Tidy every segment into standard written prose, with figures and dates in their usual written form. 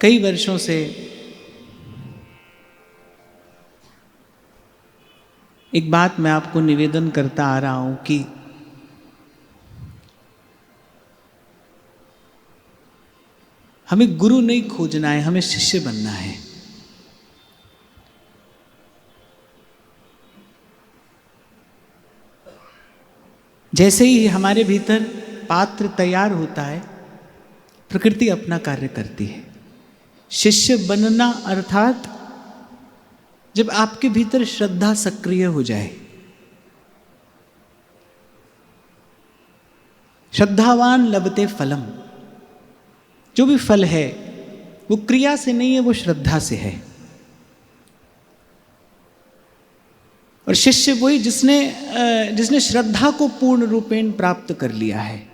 कई वर्षों से एक बात मैं आपको निवेदन करता आ रहा हूं कि हमें गुरु नहीं खोजना है, हमें शिष्य बनना है। जैसे ही हमारे भीतर पात्र तैयार होता है, प्रकृति अपना कार्य करती है। शिष्य बनना अर्थात जब आपके भीतर श्रद्धा सक्रिय हो जाए। श्रद्धावान लभते फलम, जो भी फल है वो क्रिया से नहीं है, वो श्रद्धा से है। और शिष्य वही जिसने श्रद्धा को पूर्ण रूपेण प्राप्त कर लिया है।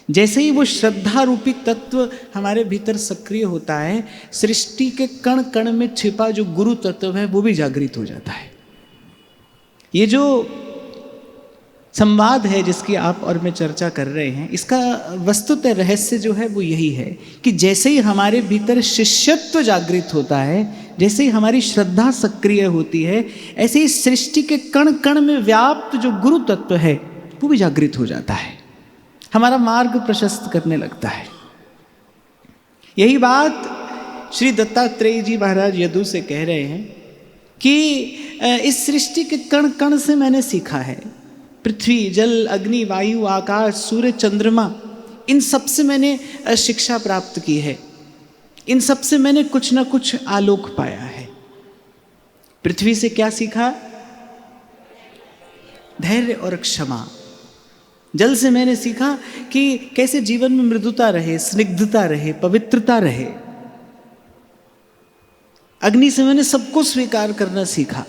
जैसे ही वो श्रद्धा रूपी तत्व हमारे भीतर सक्रिय होता है, सृष्टि के कण कण में छिपा जो गुरु तत्व है वो भी जागृत हो जाता है। ये जो संवाद है जिसकी आप और मैं चर्चा कर रहे हैं, इसका वस्तुतः रहस्य जो है वो यही है कि जैसे ही हमारे भीतर शिष्यत्व जागृत होता है, जैसे ही हमारी श्रद्धा सक्रिय होती है, ऐसे ही सृष्टि के कण कण में व्याप्त जो गुरु तत्व है वो भी जागृत हो जाता है, हमारा मार्ग प्रशस्त करने लगता है। यही बात श्री दत्तात्रेय जी महाराज यदु से कह रहे हैं कि इस सृष्टि के कण कण से मैंने सीखा है। पृथ्वी, जल, अग्नि, वायु, आकाश, सूर्य, चंद्रमा, इन सब से मैंने शिक्षा प्राप्त की है। इन सब से मैंने कुछ ना कुछ आलोक पाया है। पृथ्वी से क्या सीखा? धैर्य और क्षमा। जल से मैंने सीखा कि कैसे जीवन में मृदुता रहे, स्निग्धता रहे, पवित्रता रहे। अग्नि से मैंने सबको स्वीकार करना सीखा।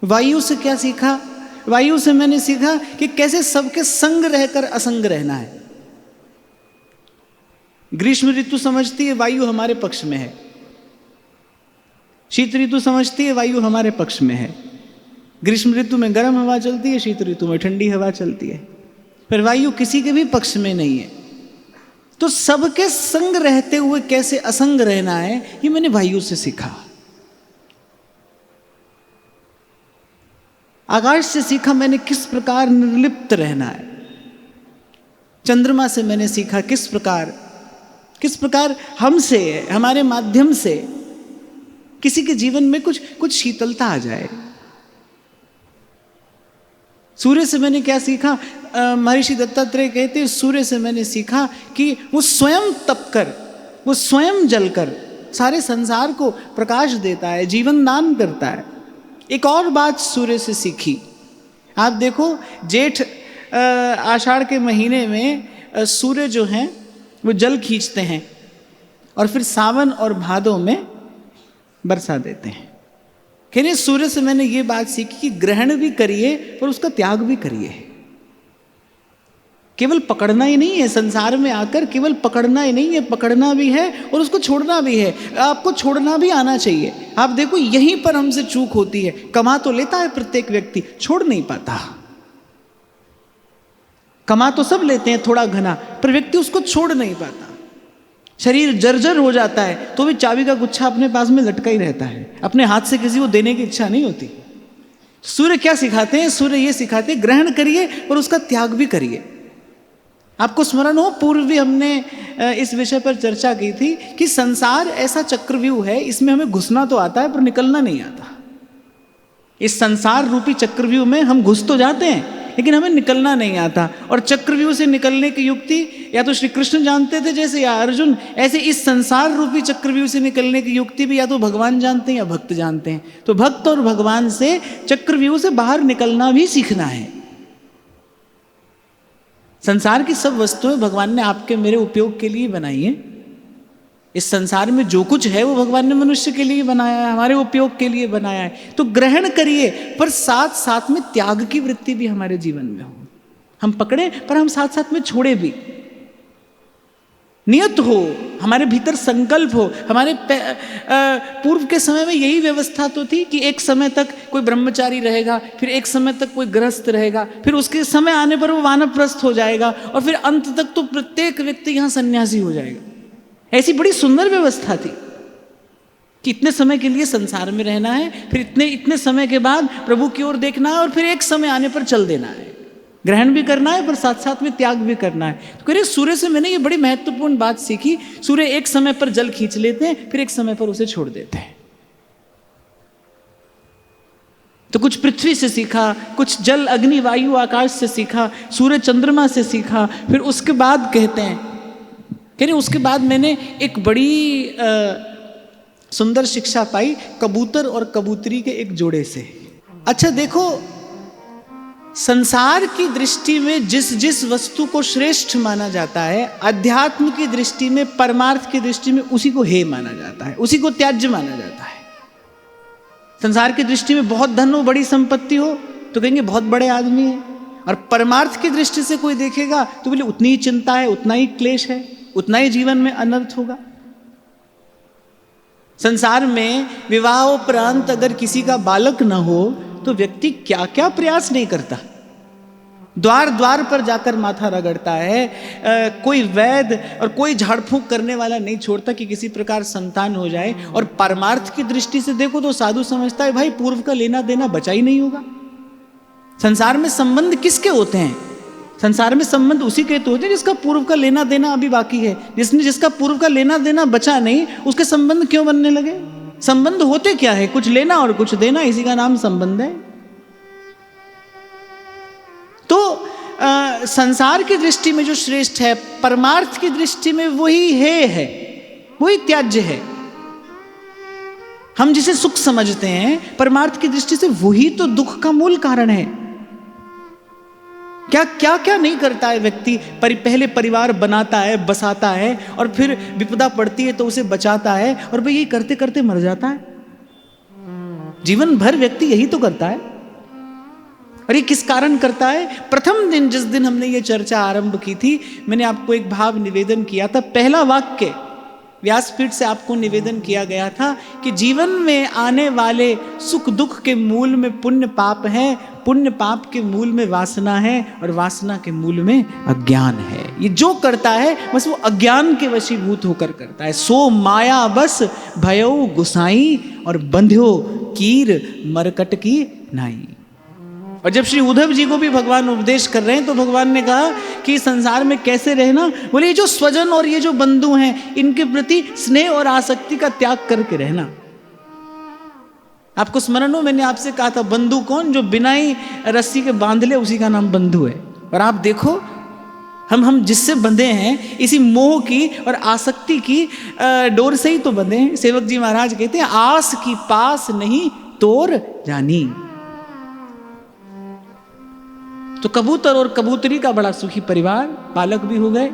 वायु से क्या सीखा? वायु से मैंने सीखा कि कैसे सबके संग रहकर असंग रहना है। ग्रीष्म ऋतु समझती है वायु हमारे पक्ष में है, शीत ऋतु समझती है वायु हमारे पक्ष में है। ग्रीष्म ऋतु में गर्म हवा चलती है, शीत ऋतु में ठंडी हवा चलती है, पर वायु किसी के भी पक्ष में नहीं है। तो सबके संग रहते हुए कैसे असंग रहना है, ये मैंने वायु से सीखा। आकाश से सीखा मैंने किस प्रकार निर्लिप्त रहना है। चंद्रमा से मैंने सीखा किस प्रकार हमसे, हमारे माध्यम से किसी के जीवन में कुछ शीतलता आ जाए। सूर्य से मैंने क्या सीखा? महर्षि दत्तात्रेय कहते हैं सूर्य से मैंने सीखा कि वो स्वयं तपकर, वो स्वयं जलकर सारे संसार को प्रकाश देता है, जीवन दान करता है। एक और बात सूर्य से सीखी, आप देखो जेठ आषाढ़ के महीने में सूर्य जो हैं वो जल खींचते हैं और फिर सावन और भादों में बरसा देते हैं। कहने सूर्य से मैंने ये बात सीखी कि ग्रहण भी करिए पर उसका त्याग भी करिए। केवल पकड़ना ही नहीं है, संसार में आकर केवल पकड़ना ही नहीं है, पकड़ना भी है और उसको छोड़ना भी है। आपको छोड़ना भी आना चाहिए। आप देखो यहीं पर हमसे चूक होती है। कमा तो लेता है प्रत्येक व्यक्ति, छोड़ नहीं पाता। कमा तो सब लेते हैं थोड़ा घना, पर व्यक्ति उसको छोड़ नहीं पाता। शरीर जर्जर हो जाता है तो भी चाबी का गुच्छा अपने पास में लटका ही रहता है, अपने हाथ से किसी को देने की इच्छा नहीं होती। सूर्य क्या सिखाते हैं? सूर्य ये सिखाते हैं ग्रहण करिए और उसका त्याग भी करिए। आपको स्मरण हो, पूर्व भी हमने इस विषय पर चर्चा की थी कि संसार ऐसा चक्रव्यूह है, इसमें हमें घुसना तो आता है पर निकलना नहीं आता। इस संसार रूपी चक्रव्यूह में हम घुस तो जाते हैं लेकिन हमें निकलना नहीं आता। और चक्रव्यूह से निकलने की युक्ति या तो श्री कृष्ण जानते थे जैसे, या अर्जुन, ऐसे इस संसार रूपी चक्रव्यूह से निकलने की युक्ति भी या तो भगवान जानते हैं या भक्त जानते हैं। तो भक्त और भगवान से चक्रव्यूह से बाहर निकलना भी सीखना है। संसार की सब वस्तुएं भगवान ने आपके मेरे उपयोग के लिए बनाई है। इस संसार में जो कुछ है वो भगवान ने मनुष्य के लिए बनाया है, हमारे उपयोग के लिए बनाया है। तो ग्रहण करिए पर साथ साथ में त्याग की वृत्ति भी हमारे जीवन में हो। हम पकड़े पर हम साथ साथ में छोड़े भी। नियत हो, हमारे भीतर संकल्प हो। हमारे पूर्व के समय में यही व्यवस्था तो थी कि एक समय तक कोई ब्रह्मचारी रहेगा, फिर एक समय तक कोई गृहस्थ रहेगा, फिर उसके समय आने पर वो वानप्रस्थ हो जाएगा और फिर अंत तक तो प्रत्येक व्यक्ति यहाँ सन्यासी हो जाएगा। ऐसी बड़ी सुंदर व्यवस्था थी कि इतने समय के लिए संसार में रहना है, फिर इतने समय के बाद प्रभु की ओर देखना है, और फिर एक समय आने पर चल देना है, ग्रहण भी करना है पर साथ साथ में त्याग भी करना है। तो कह रहे सूर्य से मैंने ये बड़ी महत्वपूर्ण बात सीखी, सूर्य एक समय पर जल खींच लेते हैं, फिर एक समय पर उसे छोड़ देते हैं। तो कुछ पृथ्वी से सीखा, कुछ जल अग्नि वायु आकाश से सीखा, सूर्य चंद्रमा से सीखा, फिर उसके बाद कहते हैं, कह रहे उसके बाद मैंने एक बड़ी सुंदर शिक्षा पाई कबूतर और कबूतरी के एक जोड़े से। अच्छा देखो, संसार की दृष्टि में जिस जिस वस्तु को श्रेष्ठ माना जाता है, अध्यात्म की दृष्टि में, परमार्थ की दृष्टि में उसी को हेय माना जाता है, उसी को त्याज्य माना जाता है। संसार की दृष्टि में बहुत धन हो, बड़ी संपत्ति हो तो कहेंगे बहुत बड़े आदमी है, और परमार्थ की दृष्टि से कोई देखेगा तो बोले उतनी ही चिंता है, उतना ही क्लेश है, उतना ही जीवन में अनर्थ होगा। संसार में विवाह उपरांत अगर किसी का बालक न हो तो व्यक्ति क्या क्या प्रयास नहीं करता, द्वार द्वार पर जाकर माथा रगड़ता है, कोई वैद्य और कोई झाड़ फूंक करने वाला नहीं छोड़ता कि किसी प्रकार संतान हो जाए। और परमार्थ की दृष्टि से देखो तो साधु समझता है भाई पूर्व का लेना देना बचा ही नहीं होगा। संसार में संबंध किसके होते हैं? संसार में संबंध उसी के तो होते हैं जिसका पूर्व का लेना देना अभी बाकी है। जिसका पूर्व का लेना देना बचा नहीं, उसके संबंध क्यों बनने लगे? संबंध होते क्या है? कुछ लेना और कुछ देना, इसी का नाम संबंध है। तो संसार की दृष्टि में जो श्रेष्ठ है, परमार्थ की दृष्टि में वही है, वही त्याज्य है। हम जिसे सुख समझते हैं, परमार्थ की दृष्टि से वही तो दुख का मूल कारण है। क्या नहीं करता है व्यक्ति, पहले परिवार बनाता है, बसाता है, और फिर विपदा पड़ती है तो उसे बचाता है, और भाई यही करते करते मर जाता है। जीवन भर व्यक्ति यही तो करता है। और ये किस कारण करता है? प्रथम दिन जिस दिन हमने ये चर्चा आरंभ की थी, मैंने आपको एक भाव निवेदन किया था। पहला वाक्य व्यासपीठ से आपको निवेदन किया गया था कि जीवन में आने वाले सुख दुख के मूल में पुण्य पाप है, पुण्य पाप के मूल में वासना है, और वासना के मूल में अज्ञान है। ये जो करता है बस वो अज्ञान के वशीभूत होकर करता है। सो माया बस भयो गुसाई, और बंध्यो कीर मरकट की नाई। और जब श्री उद्धव जी को भी भगवान उपदेश कर रहे हैं तो भगवान ने कहा कि संसार में कैसे रहना, बोले ये जो स्वजन और ये जो बंधु हैं इनके प्रति स्नेह और आसक्ति का त्याग करके रहना। आपको स्मरण हो मैंने आपसे कहा था बंधु कौन? जो बिना ही रस्सी के बांध ले उसी का नाम बंधु है। और आप देखो हम जिससे बंधे हैं इसी मोह की और आसक्ति की डोर से ही तो बंधे हैं। सेवक जी महाराज कहते हैं आस की पास नहीं तोर जानी। तो कबूतर और कबूतरी का बड़ा सुखी परिवार, बालक भी हो गए।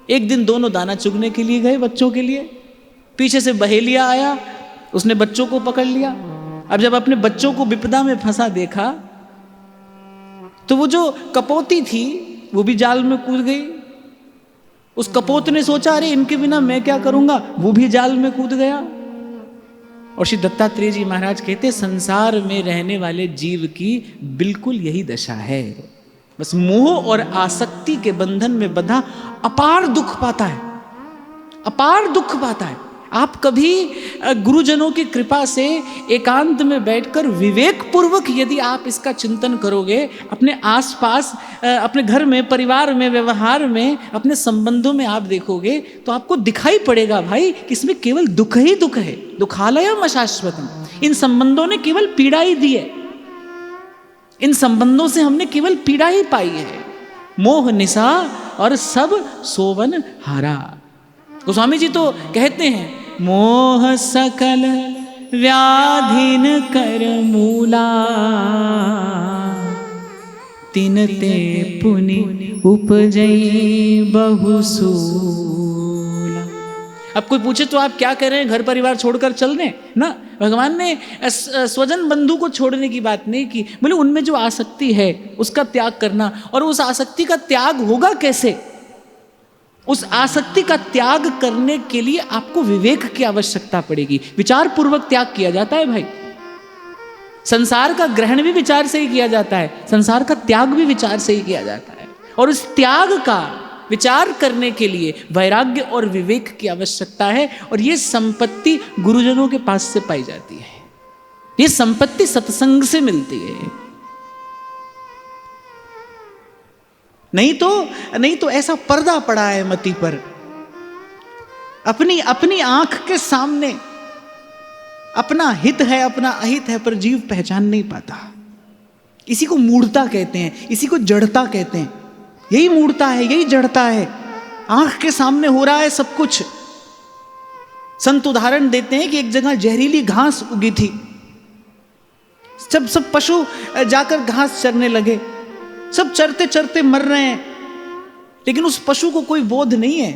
एक दिन दोनों दाना चुगने के लिए गए बच्चों के लिए। पीछे से बहेलिया आया, उसने बच्चों को पकड़ लिया। अब जब अपने बच्चों को विपदा में फंसा देखा तो वो जो कपोती थी वो भी जाल में कूद गई। उस कपोत ने सोचा अरे इनके बिना मैं क्या करूंगा, वो भी जाल में कूद गया। और श्री दत्तात्रेय जी महाराज कहते संसार में रहने वाले जीव की बिल्कुल यही दशा है। बस मोह और आसक्ति के बंधन में बंधा अपार दुख पाता है, अपार दुख पाता है। आप कभी गुरुजनों की कृपा से एकांत में बैठकर विवेक पूर्वक यदि आप इसका चिंतन करोगे, अपने आसपास, अपने घर में, परिवार में, व्यवहार में, अपने संबंधों में आप देखोगे तो आपको दिखाई पड़ेगा भाई कि इसमें केवल दुख ही दुख है। दुखालयम अशाश्वतम। इन संबंधों ने केवल पीड़ा ही दी है, इन संबंधों से हमने केवल पीड़ा ही पाई है। मोह निशा और सब सोवन हारा। गोस्वामी जी तो कहते हैं मोह सकल व्याधिन कर मूला, तिनते पुनि उपजई बहुसूला। अब कोई पूछे तो आप क्या कह रहे हैं, घर परिवार छोड़कर चल दें ना? भगवान ने स्वजन बंधु को छोड़ने की बात नहीं की, बोले उनमें जो आसक्ति है उसका त्याग करना। और उस आसक्ति का त्याग होगा कैसे? उस आसक्ति का त्याग करने के लिए आपको विवेक की आवश्यकता पड़ेगी। विचार पूर्वक त्याग किया जाता है भाई। संसार का ग्रहण भी विचार से ही किया जाता है, संसार का त्याग भी विचार से ही किया जाता है। और उस त्याग का विचार करने के लिए वैराग्य और विवेक की आवश्यकता है, और ये संपत्ति गुरुजनों के पास से पाई जाती है। ये संपत्ति सत्संग से मिलती है। नहीं तो ऐसा पर्दा पड़ा है मति पर, अपनी आंख के सामने अपना हित है, अपना अहित है, पर जीव पहचान नहीं पाता। इसी को मूढ़ता कहते हैं, इसी को जड़ता कहते हैं। यही मूढ़ता है, यही जड़ता है। आंख के सामने हो रहा है सब कुछ। संत उदाहरण देते हैं कि एक जगह जहरीली घास उगी थी, सब पशु जाकर घास चरने लगे, सब चरते चरते मर रहे हैं, लेकिन उस पशु को कोई बोध नहीं है।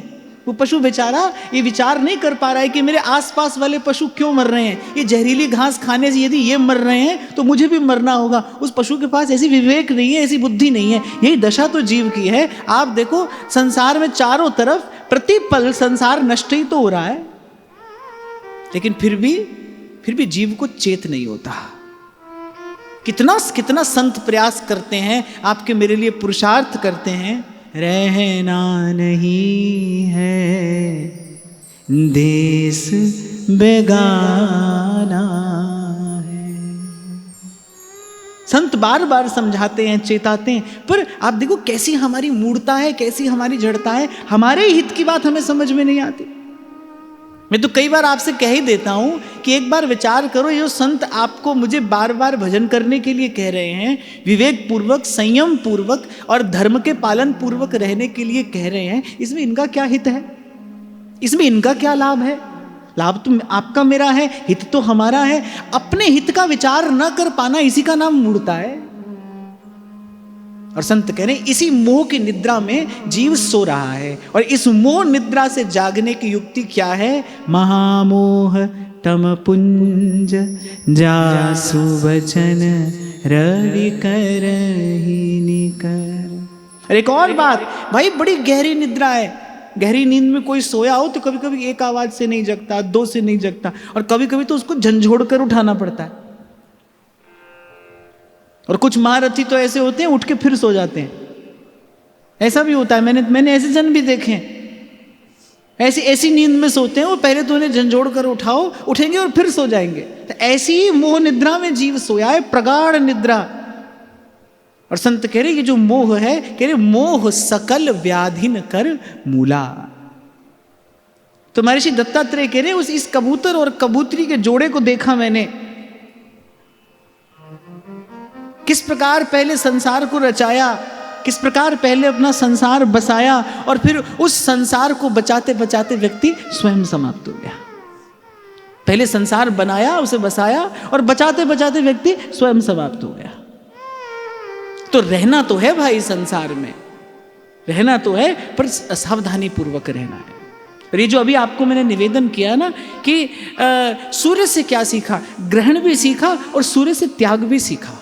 वो पशु बेचारा ये विचार नहीं कर पा रहा है कि मेरे आसपास वाले पशु क्यों मर रहे हैं। ये जहरीली घास खाने से यदि ये मर रहे हैं तो मुझे भी मरना होगा। उस पशु के पास ऐसी विवेक नहीं है, ऐसी बुद्धि नहीं है। यही दशा तो जीव की है। आप देखो, संसार में चारों तरफ प्रतिपल संसार नष्ट ही तो हो रहा है, लेकिन फिर भी जीव को चेत नहीं होता। कितना संत प्रयास करते हैं, आपके मेरे लिए पुरुषार्थ करते हैं। रहना नहीं है देश बेगाना है। संत बार बार समझाते हैं, चेताते हैं, पर आप देखो कैसी हमारी मूढ़ता है, कैसी हमारी जड़ता है। हमारे हित की बात हमें समझ में नहीं आती। मैं तो कई बार आपसे कह ही देता हूं कि एक बार विचार करो, ये संत आपको मुझे बार बार भजन करने के लिए कह रहे हैं, विवेक पूर्वक, संयम पूर्वक और धर्म के पालन पूर्वक रहने के लिए कह रहे हैं, इसमें इनका क्या हित है? इसमें इनका क्या लाभ है? लाभ तो आपका मेरा है, हित तो हमारा है। अपने हित का विचार न कर पाना, इसी का नाम मूढ़ता है। और संत कह रहे हैं इसी मोह की निद्रा में जीव सो रहा है, और इस मोह निद्रा से जागने की युक्ति क्या है? महामोह तम पुंज जासु वचन रवि करहि निकर। एक और बात भाई, बड़ी गहरी निद्रा है। गहरी नींद में कोई सोया हो तो कभी कभी एक आवाज से नहीं जगता, दो से नहीं जगता, और कभी कभी तो उसको झंझोड़ कर उठाना पड़ता है। और कुछ महारथी तो ऐसे होते हैं उठ के फिर सो जाते हैं। ऐसा भी होता है, मैंने ऐसे जन भी देखे हैं। ऐसी नींद में सोते हैं, वो पहले तो उन्हें झंझोड़ कर उठाओ, उठेंगे और फिर सो जाएंगे। तो ऐसी ही मोह निद्रा में जीव सोया है, प्रगाढ़ निद्रा। और संत कह रहे ये जो मोह है, कह रहे मोह सकल व्याधिन कर मूला। तो महर्षि दत्तात्रेय कह रहे इस कबूतर और कबूतरी के जोड़े को देखा मैंने, किस प्रकार पहले संसार को रचाया, किस प्रकार पहले अपना संसार बसाया, और फिर उस संसार को बचाते बचाते व्यक्ति स्वयं समाप्त हो गया। पहले संसार बनाया, उसे बसाया, और बचाते बचाते व्यक्ति स्वयं समाप्त हो गया। तो रहना तो है भाई संसार में, रहना तो है, पर सावधानी पूर्वक रहना है। और ये जो अभी आपको मैंने निवेदन किया ना कि सूर्य से क्या सीखा, ग्रहण भी सीखा और सूर्य से त्याग भी सीखा।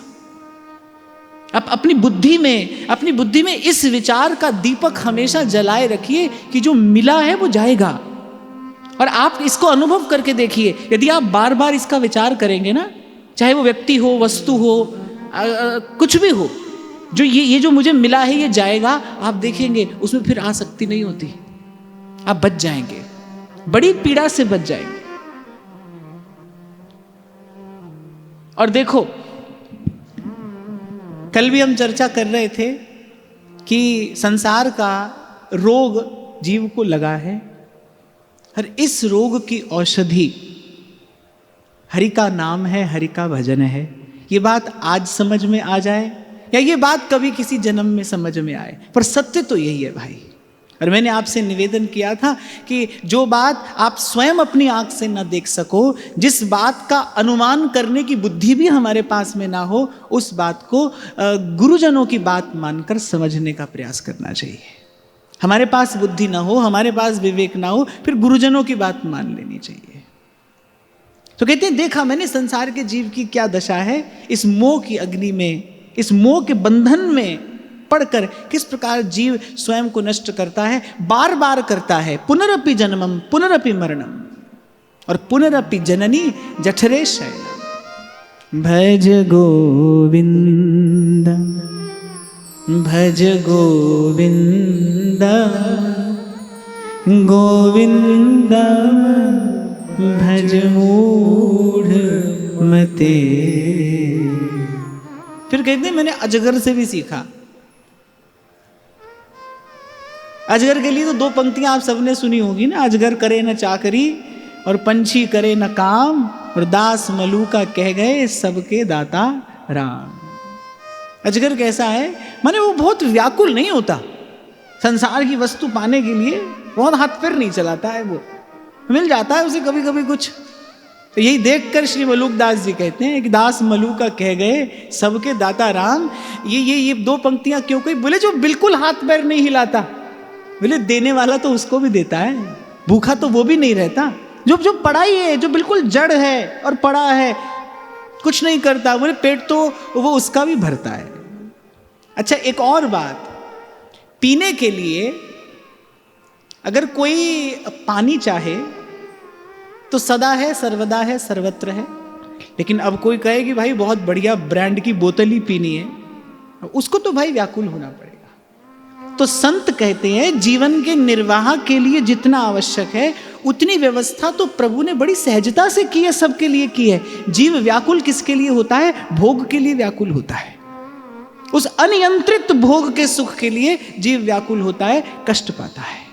अपनी बुद्धि में इस विचार का दीपक हमेशा जलाए रखिए कि जो मिला है वो जाएगा। और आप इसको अनुभव करके देखिए, यदि आप बार बार इसका विचार करेंगे ना, चाहे वो व्यक्ति हो, वस्तु हो, कुछ भी हो, जो ये जो मुझे मिला है ये जाएगा, आप देखेंगे उसमें फिर आसक्ति नहीं होती। आप बच जाएंगे, बड़ी पीड़ा से बच जाएंगे। और देखो, कल भी हम चर्चा कर रहे थे कि संसार का रोग जीव को लगा है, और इस रोग की औषधि हरि का नाम है, हरि का भजन है। ये बात आज समझ में आ जाए या ये बात कभी किसी जन्म में समझ में आए, पर सत्य तो यही है भाई। और मैंने आपसे निवेदन किया था कि जो बात आप स्वयं अपनी आंख से न देख सको, जिस बात का अनुमान करने की बुद्धि भी हमारे पास में ना हो, उस बात को गुरुजनों की बात मानकर समझने का प्रयास करना चाहिए। हमारे पास बुद्धि ना हो, हमारे पास विवेक ना हो, फिर गुरुजनों की बात मान लेनी चाहिए। तो कहते हैं देखा मैंने संसार के जीव की क्या दशा है, इस मोह की अग्नि में, इस मोह के बंधन में पढ़कर किस प्रकार जीव स्वयं को नष्ट करता है, बार बार करता है। पुनरपि जन्मम पुनरपि मरणम और पुनरपि जननी जठरे शयनम। भज गोविंद भज गोविंद गोविंद भज मूढ़ मते। फिर कहते हैं मैंने अजगर से भी सीखा। अजगर के लिए तो 2 पंक्तियां आप सबने सुनी होगी ना, अजगर करे न चाकरी और पंछी करे न काम और दास मलूका कह गए सबके दाता राम। अजगर कैसा है, माने वो बहुत व्याकुल नहीं होता, संसार की वस्तु पाने के लिए बहुत हाथ पैर नहीं चलाता है, वो मिल जाता है उसे कभी कभी कुछ। तो यही देखकर श्री मलूकदास जी कहते हैं कि दास मलूका कह गए सबके दाता राम। ये 2 पंक्तियां क्यों कही, बोले जो बिल्कुल हाथ पैर नहीं हिलाता, बोले देने वाला तो उसको भी देता है, भूखा तो वो भी नहीं रहता। जो पड़ा ही है, जो बिल्कुल जड़ है और पड़ा है, कुछ नहीं करता, बोले पेट तो वो उसका भी भरता है। अच्छा एक और बात, पीने के लिए अगर कोई पानी चाहे तो सदा है, सर्वदा है, सर्वत्र है। लेकिन अब कोई कहे कि भाई बहुत बढ़िया ब्रांड की बोतल ही पीनी है, उसको तो भाई व्याकुल होना पड़ेगा। तो संत कहते हैं जीवन के निर्वाह के लिए जितना आवश्यक है उतनी व्यवस्था तो प्रभु ने बड़ी सहजता से की है, सबके लिए की है। जीव व्याकुल किसके लिए होता है, भोग के लिए व्याकुल होता है। उस अनियंत्रित भोग के सुख के लिए जीव व्याकुल होता है, कष्ट पाता है।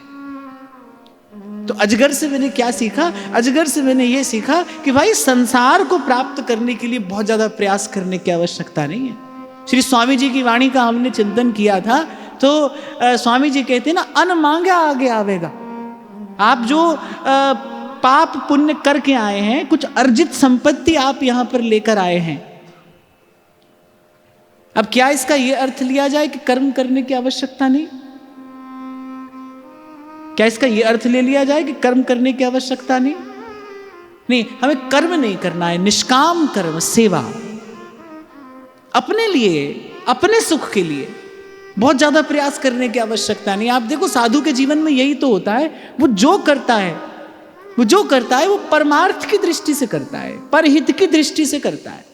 तो अजगर से मैंने क्या सीखा, अजगर से मैंने ये सीखा कि भाई संसार को प्राप्त करने के लिए बहुत ज्यादा प्रयास करने की आवश्यकता नहीं है। श्री स्वामी जी की वाणी का हमने चिंतन किया था, तो स्वामी जी कहते हैं ना, अन मांगा आगे आवेगा। आप जो पाप पुण्य करके आए हैं, कुछ अर्जित संपत्ति आप यहां पर लेकर आए हैं। अब क्या इसका यह अर्थ लिया जाए कि कर्म करने की आवश्यकता नहीं? क्या इसका यह अर्थ ले लिया जाए कि कर्म करने की आवश्यकता नहीं? नहीं, हमें कर्म नहीं करना है, निष्काम कर्म, सेवा, अपने लिए, अपने सुख के लिए बहुत ज्यादा प्रयास करने की आवश्यकता नहीं। आप देखो साधु के जीवन में यही तो होता है, वो जो करता है वो परमार्थ की दृष्टि से करता है, परहित की दृष्टि से करता है,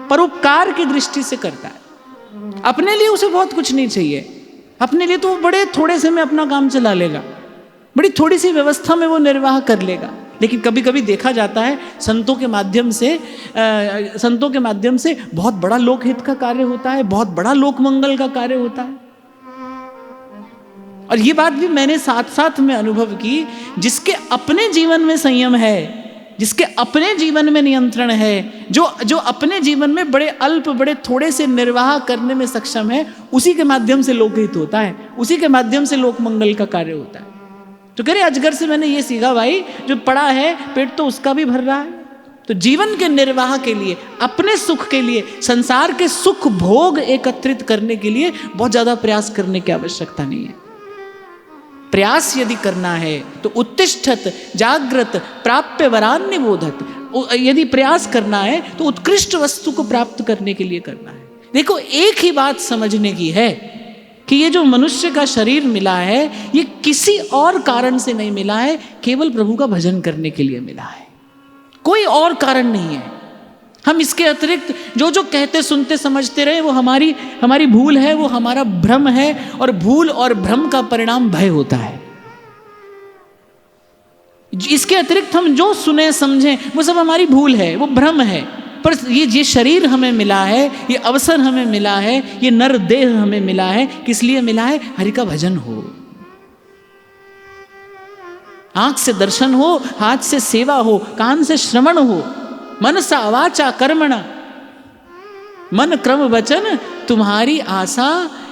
परोपकार की दृष्टि से करता है। अपने लिए उसे बहुत कुछ नहीं चाहिए, अपने लिए तो वो बड़े थोड़े से में अपना काम चला लेगा, बड़ी थोड़ी सी व्यवस्था में वो निर्वाह कर लेगा। लेकिन कभी कभी देखा जाता है संतों के माध्यम से बहुत बड़ा लोकहित का कार्य होता है, बहुत बड़ा लोक मंगल का कार्य होता है। और ये बात भी मैंने साथ साथ में अनुभव की, जिसके अपने जीवन में संयम है, जिसके अपने जीवन में नियंत्रण है, जो अपने जीवन में बड़े अल्प, बड़े थोड़े से निर्वाह करने में सक्षम है, उसी के माध्यम से लोकहित होता है, उसी के माध्यम से लोक मंगल का कार्य होता है। तो कह रहे अजगर से मैंने ये सीखा, भाई जो पड़ा है पेट तो उसका भी भर रहा है। तो जीवन के निर्वाह के लिए, अपने सुख के लिए, संसार के सुख भोग एकत्रित करने के लिए बहुत ज्यादा प्रयास करने की आवश्यकता नहीं है। प्रयास यदि करना है तो उत्तिष्ठत जागृत प्राप्य वरान्य बोधत, यदि प्रयास करना है तो उत्कृष्ट वस्तु को प्राप्त करने के लिए करना है। देखो एक ही बात समझने की है कि ये जो मनुष्य का शरीर मिला है ये किसी और कारण से नहीं मिला है, केवल प्रभु का भजन करने के लिए मिला है, कोई और कारण नहीं है। हम इसके अतिरिक्त जो कहते सुनते समझते रहे वो हमारी भूल है, वो हमारा भ्रम है, और भूल और भ्रम का परिणाम भय होता है। इसके अतिरिक्त हम जो सुने समझें वो सब हमारी भूल है, वो भ्रम है। पर ये शरीर हमें मिला है, ये अवसर हमें मिला है, ये नर देह हमें मिला है, किस लिए मिला है? हरि का भजन हो, आंख से दर्शन हो, हाथ से सेवा हो, कान से श्रवण हो, मनसा वाचा कर्मणा, मन क्रम वचन तुम्हारी आशा,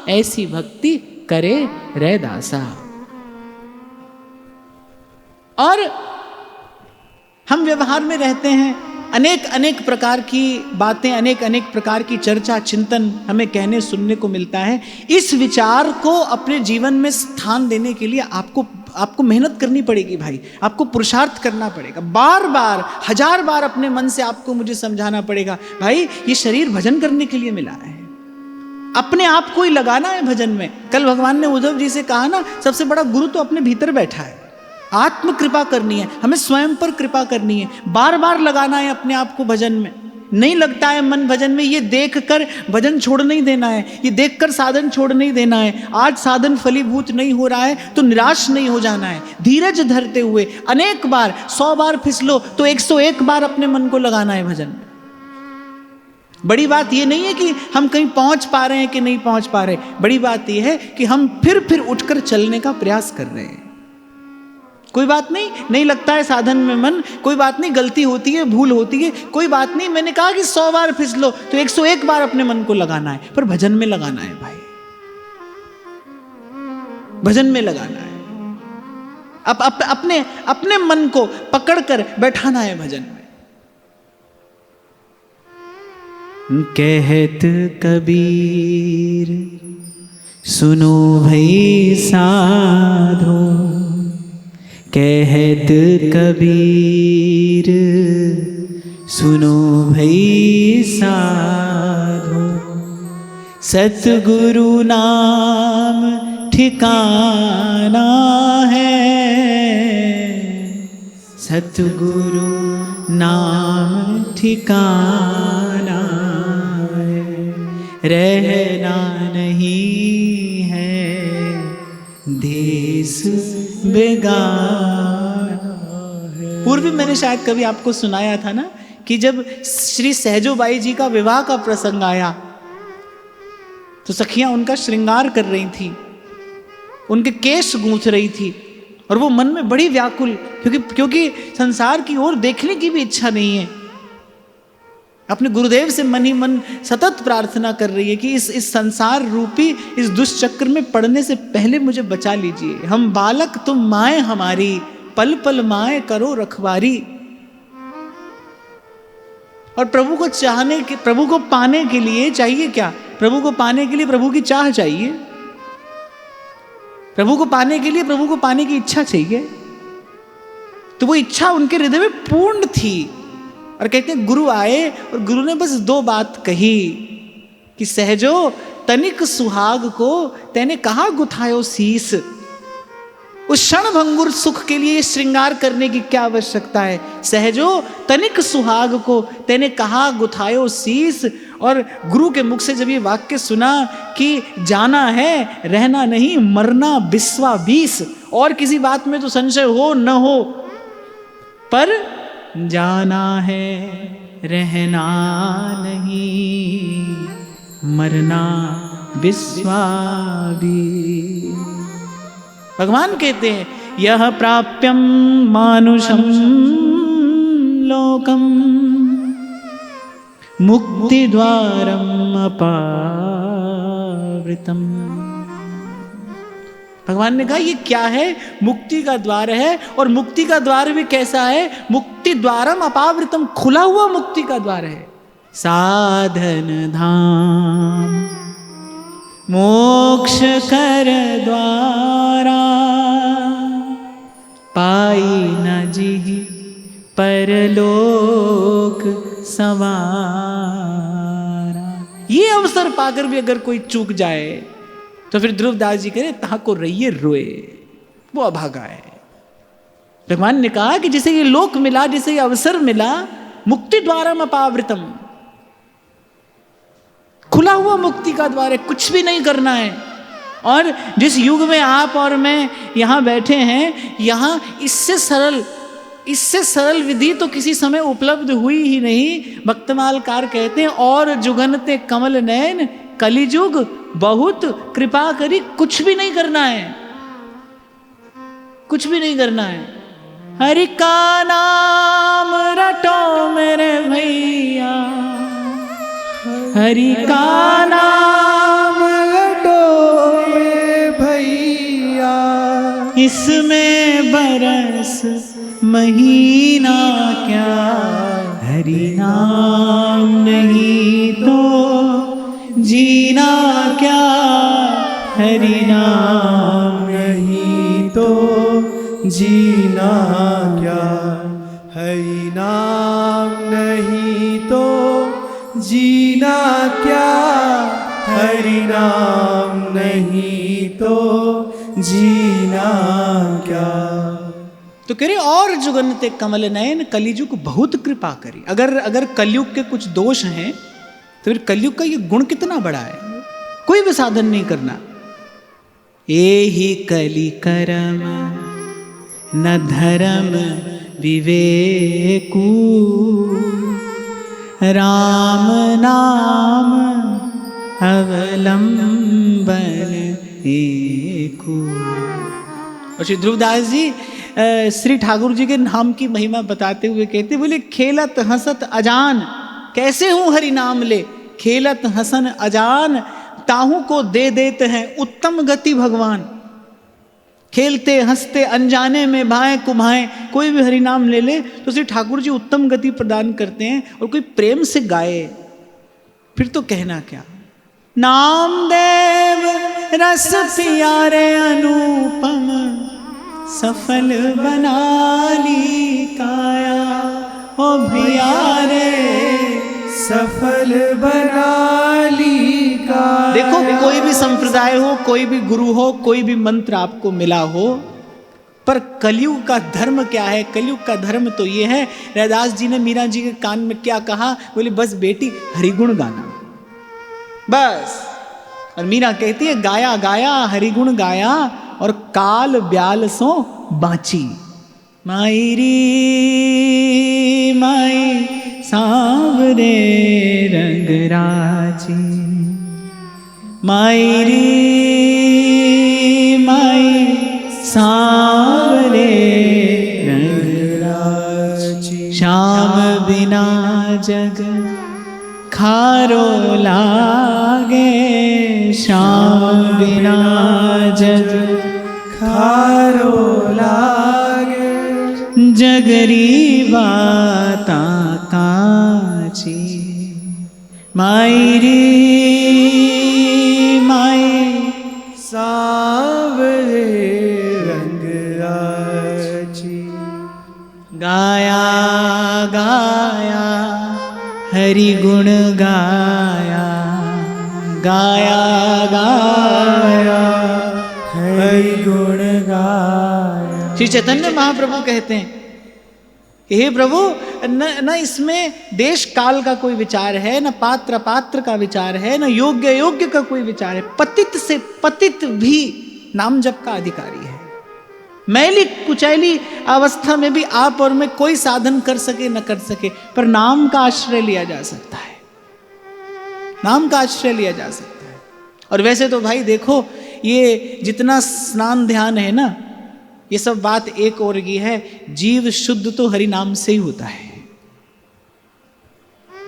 ऐसी भक्ति करे रे दासा। और हम व्यवहार में रहते हैं, अनेक प्रकार की बातें, अनेक प्रकार की चर्चा चिंतन हमें कहने सुनने को मिलता है। इस विचार को अपने जीवन में स्थान देने के लिए आपको मेहनत करनी पड़ेगी भाई, आपको पुरुषार्थ करना पड़ेगा, बार बार 1000 बार अपने मन से आपको मुझे समझाना पड़ेगा, भाई ये शरीर भजन करने के लिए मिला है, अपने आप को ही लगाना है भजन में। कल भगवान ने उद्धव जी से कहा ना, सबसे बड़ा गुरु तो अपने भीतर बैठा है, आत्म कृपा करनी है, हमें स्वयं पर कृपा करनी है, बार बार लगाना है अपने आप को भजन में। नहीं लगता है मन भजन में, ये देखकर भजन छोड़ नहीं देना है, ये देखकर साधन छोड़ नहीं देना है। आज साधन फलीभूत नहीं हो रहा है तो निराश नहीं हो जाना है, धीरज धरते हुए अनेक बार, 100 बार फिसलो तो 101 बार अपने मन को लगाना है भजन। बड़ी बात ये नहीं है कि हम कहीं पहुंच पा रहे हैं कि नहीं पहुंच पा रहे, बड़ी बात ये है कि हम फिर उठकर चलने का प्रयास कर रहे हैं। कोई बात नहीं, नहीं लगता है साधन में मन, कोई बात नहीं, गलती होती है, भूल होती है, कोई बात नहीं। मैंने कहा कि 100 बार फिसलो तो 101 बार अपने मन को लगाना है, पर भजन में लगाना है भाई, भजन में लगाना है। अपने मन को पकड़कर बैठाना है भजन में। कहत कबीर सुनो भई साधो, कहत कबीर सुनो भई साधो, सतगुरु नाम ठिकाना है, सतगुरु नाम ठिकाना है, रहना नहीं है देश बेगाना है। पूर्व भी मैंने शायद कभी आपको सुनाया था ना कि जब श्री सहजोबाई जी का विवाह का प्रसंग आया तो सखियां उनका श्रृंगार कर रही थी, उनके केश गूंथ रही थी और वो मन में बड़ी व्याकुल, क्योंकि संसार की ओर देखने की भी इच्छा नहीं है। अपने गुरुदेव से मन ही मन सतत प्रार्थना कर रही है कि इस संसार रूपी इस दुष्चक्र में पड़ने से पहले मुझे बचा लीजिए। हम बालक तुम माए हमारी, पल पल माए करो रखवारी। और प्रभु को चाहने के, प्रभु को पाने के लिए चाहिए क्या? प्रभु को पाने के लिए प्रभु की चाह चाहिए, प्रभु को पाने के लिए प्रभु को पाने की इच्छा चाहिए। तो वो इच्छा उनके हृदय में पूर्ण थी। और कहते हैं गुरु आए और गुरु ने बस 2 बात कही कि सहजो तनिक सुहाग को तैने कहा गुथायो शीस। उस क्षण भंगुर सुख के लिए श्रृंगार करने की क्या आवश्यकता है? सहजो तनिक सुहाग को तैने कहा गुथायो शीस। और गुरु के मुख से जब ये वाक्य सुना कि जाना है रहना नहीं, मरना बिस्वा 20, और किसी बात में तो संशय हो न हो, पर जाना है रहना नहीं, मरना बिस्वा 20। भगवान कहते हैं यह प्राप्यम मानुषम लोकम मुक्ति द्वारम अपावृतम। भगवान ने कहा ये क्या है? मुक्ति का द्वार है, और मुक्ति का द्वार भी कैसा है? मुक्ति द्वारम अपावृतम, खुला हुआ मुक्ति का द्वार है। साधन धाम मोक्ष कर द्वारा, पाई न जिहि परलोक संवारा। ये अवसर पाकर भी अगर कोई चूक जाए तो फिर ध्रुवदास जी कहे तहा को रहिए रोए, वो अभागा है। भगवान ने कहा कि जिसे ये लोक मिला, जिसे ये अवसर मिला, मुक्ति द्वारम अपावृतम, खुला हुआ मुक्ति का द्वार है, कुछ भी नहीं करना है। और जिस युग में आप और मैं यहाँ बैठे हैं, यहाँ इससे सरल विधि तो किसी समय उपलब्ध हुई ही नहीं। भक्तमालकार कहते हैं और जुगनते कमल नयन कलिजुग बहुत कृपा करी। कुछ भी नहीं करना है, कुछ भी नहीं करना है। हरि का नाम रटो मेरे भैया, हरि का नाम रटो मेरे भैया, इसमें बरस महीना क्या, हरि नाम नहीं तो जीना क्या, हरि नाम नहीं तो जीना क्या, हरि नाम नहीं तो जीना क्या, हरि नाम नहीं तो जीना क्या। तो कह रहे और जुगनते कमल नयन कलिजुग बहुत कृपा करी। अगर कलयुग के कुछ दोष हैं तो फिर कलयुग का ये गुण कितना बड़ा है, कोई भी साधन नहीं करना। एहि कलि करम न धर्म विवेकू राम नाम अवलंबन एकू। और श्री ध्रुवदास जी श्री ठाकुर जी के नाम की महिमा बताते हुए कहते, बोले खेलत हंसत अजान कैसे हूँ हरि नाम ले, खेलत हसन अजान ताहू को दे देते हैं उत्तम गति भगवान। खेलते हंसते अनजाने में भाएं कुभाएं, कोई भी हरि नाम ले ले तो श्री ठाकुर जी उत्तम गति प्रदान करते हैं। और कोई प्रेम से गाए फिर तो कहना क्या। नाम देव रस प्यारे अनुपम सफल बना ली काया, ओ भैया रे सफल बना ली काया। देखो कोई भी संप्रदाय हो, कोई भी गुरु हो, कोई भी मंत्र आपको मिला हो, पर कलयुग का धर्म क्या है? कलयुग का धर्म तो ये है, रैदास जी ने मीरा जी के कान में क्या कहा, बोले बस बेटी हरिगुण गाना बस। और मीरा कहती है गाया गाया हरिगुण गाया और काल ब्याल सो बाची। माई री माई सांवरे रंग राजी, माई री माई सांवरे रंग राजी। श्याम बिना जग खारो लागे, श्याम बिना जग खारो लागे। जगरी बाता काची, माई री माई सांवरे रंग राजी। गाया गाया हरि गुण गाया, गाया गाया हरि गुण गाया। श्री चैतन्य महाप्रभु कहते हैं कि हे प्रभु न इसमें देश काल का कोई विचार है, न पात्र पात्र का विचार है, न योग्य योग्य का कोई विचार है। पतित से पतित भी नाम जप का अधिकारी है। मैली कुचैली अवस्था में भी आप और मैं कोई साधन कर सके न कर सके, पर नाम का आश्रय लिया जा सकता है, नाम का आश्रय लिया जा सकता है। और वैसे तो भाई देखो ये जितना स्नान ध्यान है ना, ये सब बात एक और की है, जीव शुद्ध तो हरि नाम से ही होता है,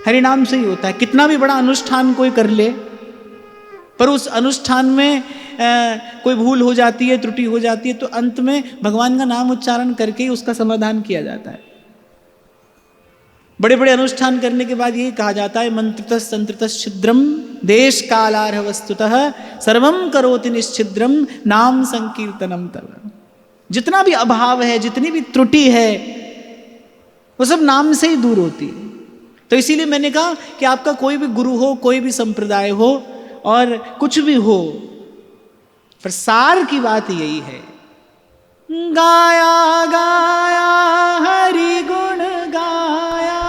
हरि नाम से ही होता है। कितना भी बड़ा अनुष्ठान कोई कर ले, पर उस अनुष्ठान में कोई भूल हो जाती है, त्रुटि हो जाती है, तो अंत में भगवान का नाम उच्चारण करके ही उसका समाधान किया जाता है। बड़े बड़े अनुष्ठान करने के बाद यही कहा जाता है, मंत्रतः तंत्रतः छिद्रम देश कालारह वस्तुतः सर्वम करोति निश्चिद्रम नाम संकीर्तनम तव। जितना भी अभाव है, जितनी भी त्रुटि है, वो सब नाम से ही दूर होती है। तो इसीलिए मैंने कहा कि आपका कोई भी गुरु हो, कोई भी संप्रदाय हो और कुछ भी हो, पर सार की बात यही है, गाया गाया हरि गुण गाया,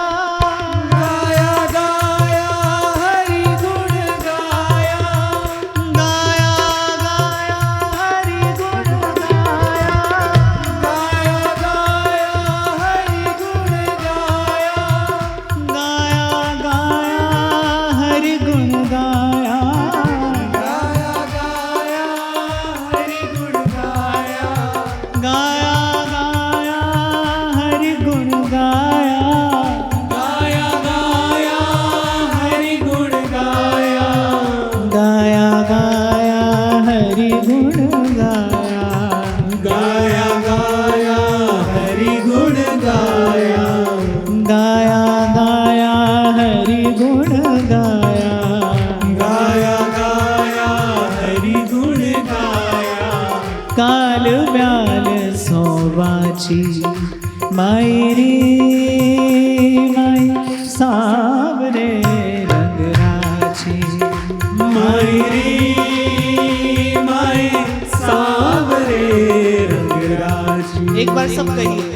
गाया गाया हरि गुण गाया। गाया गाया हरि गुण गाया, गाया गाया हरि गुण गाया। गाया गाया हरि गुण गाया, गाया गाया हरि गुण गाया। गाया गाया हरि गुण गाया, गाया गाया हरि गुण गाया। गाया गाया हरि गुण गाया, गाया गाया हरि गुण गाया। गाया गाया हरि गुण गाया, गाया गाया हरि गुण गाया। काल ब्याल सो बाची, माई री माई सांवरे रंग राची, माई रे माई सांवरे रंग राजी। एक बार सब कहिए।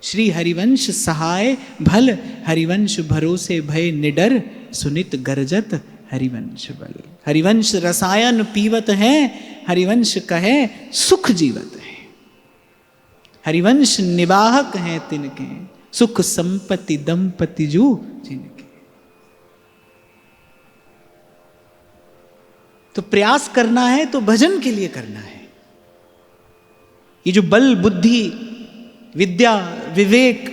श्री हरिवंश सहाय भल, हरिवंश भरोसे भय निडर, सुनित गरजत हरिवंश बल। हरिवंश रसायन पीवत है, हरिवंश कहे सुख जीवत है। हरिवंश निवाहक हैं तिनके, सुख संपत्ति दंपति जू जिनके। तो प्रयास करना है तो भजन के लिए करना है। ये जो बल बुद्धि विद्या विवेक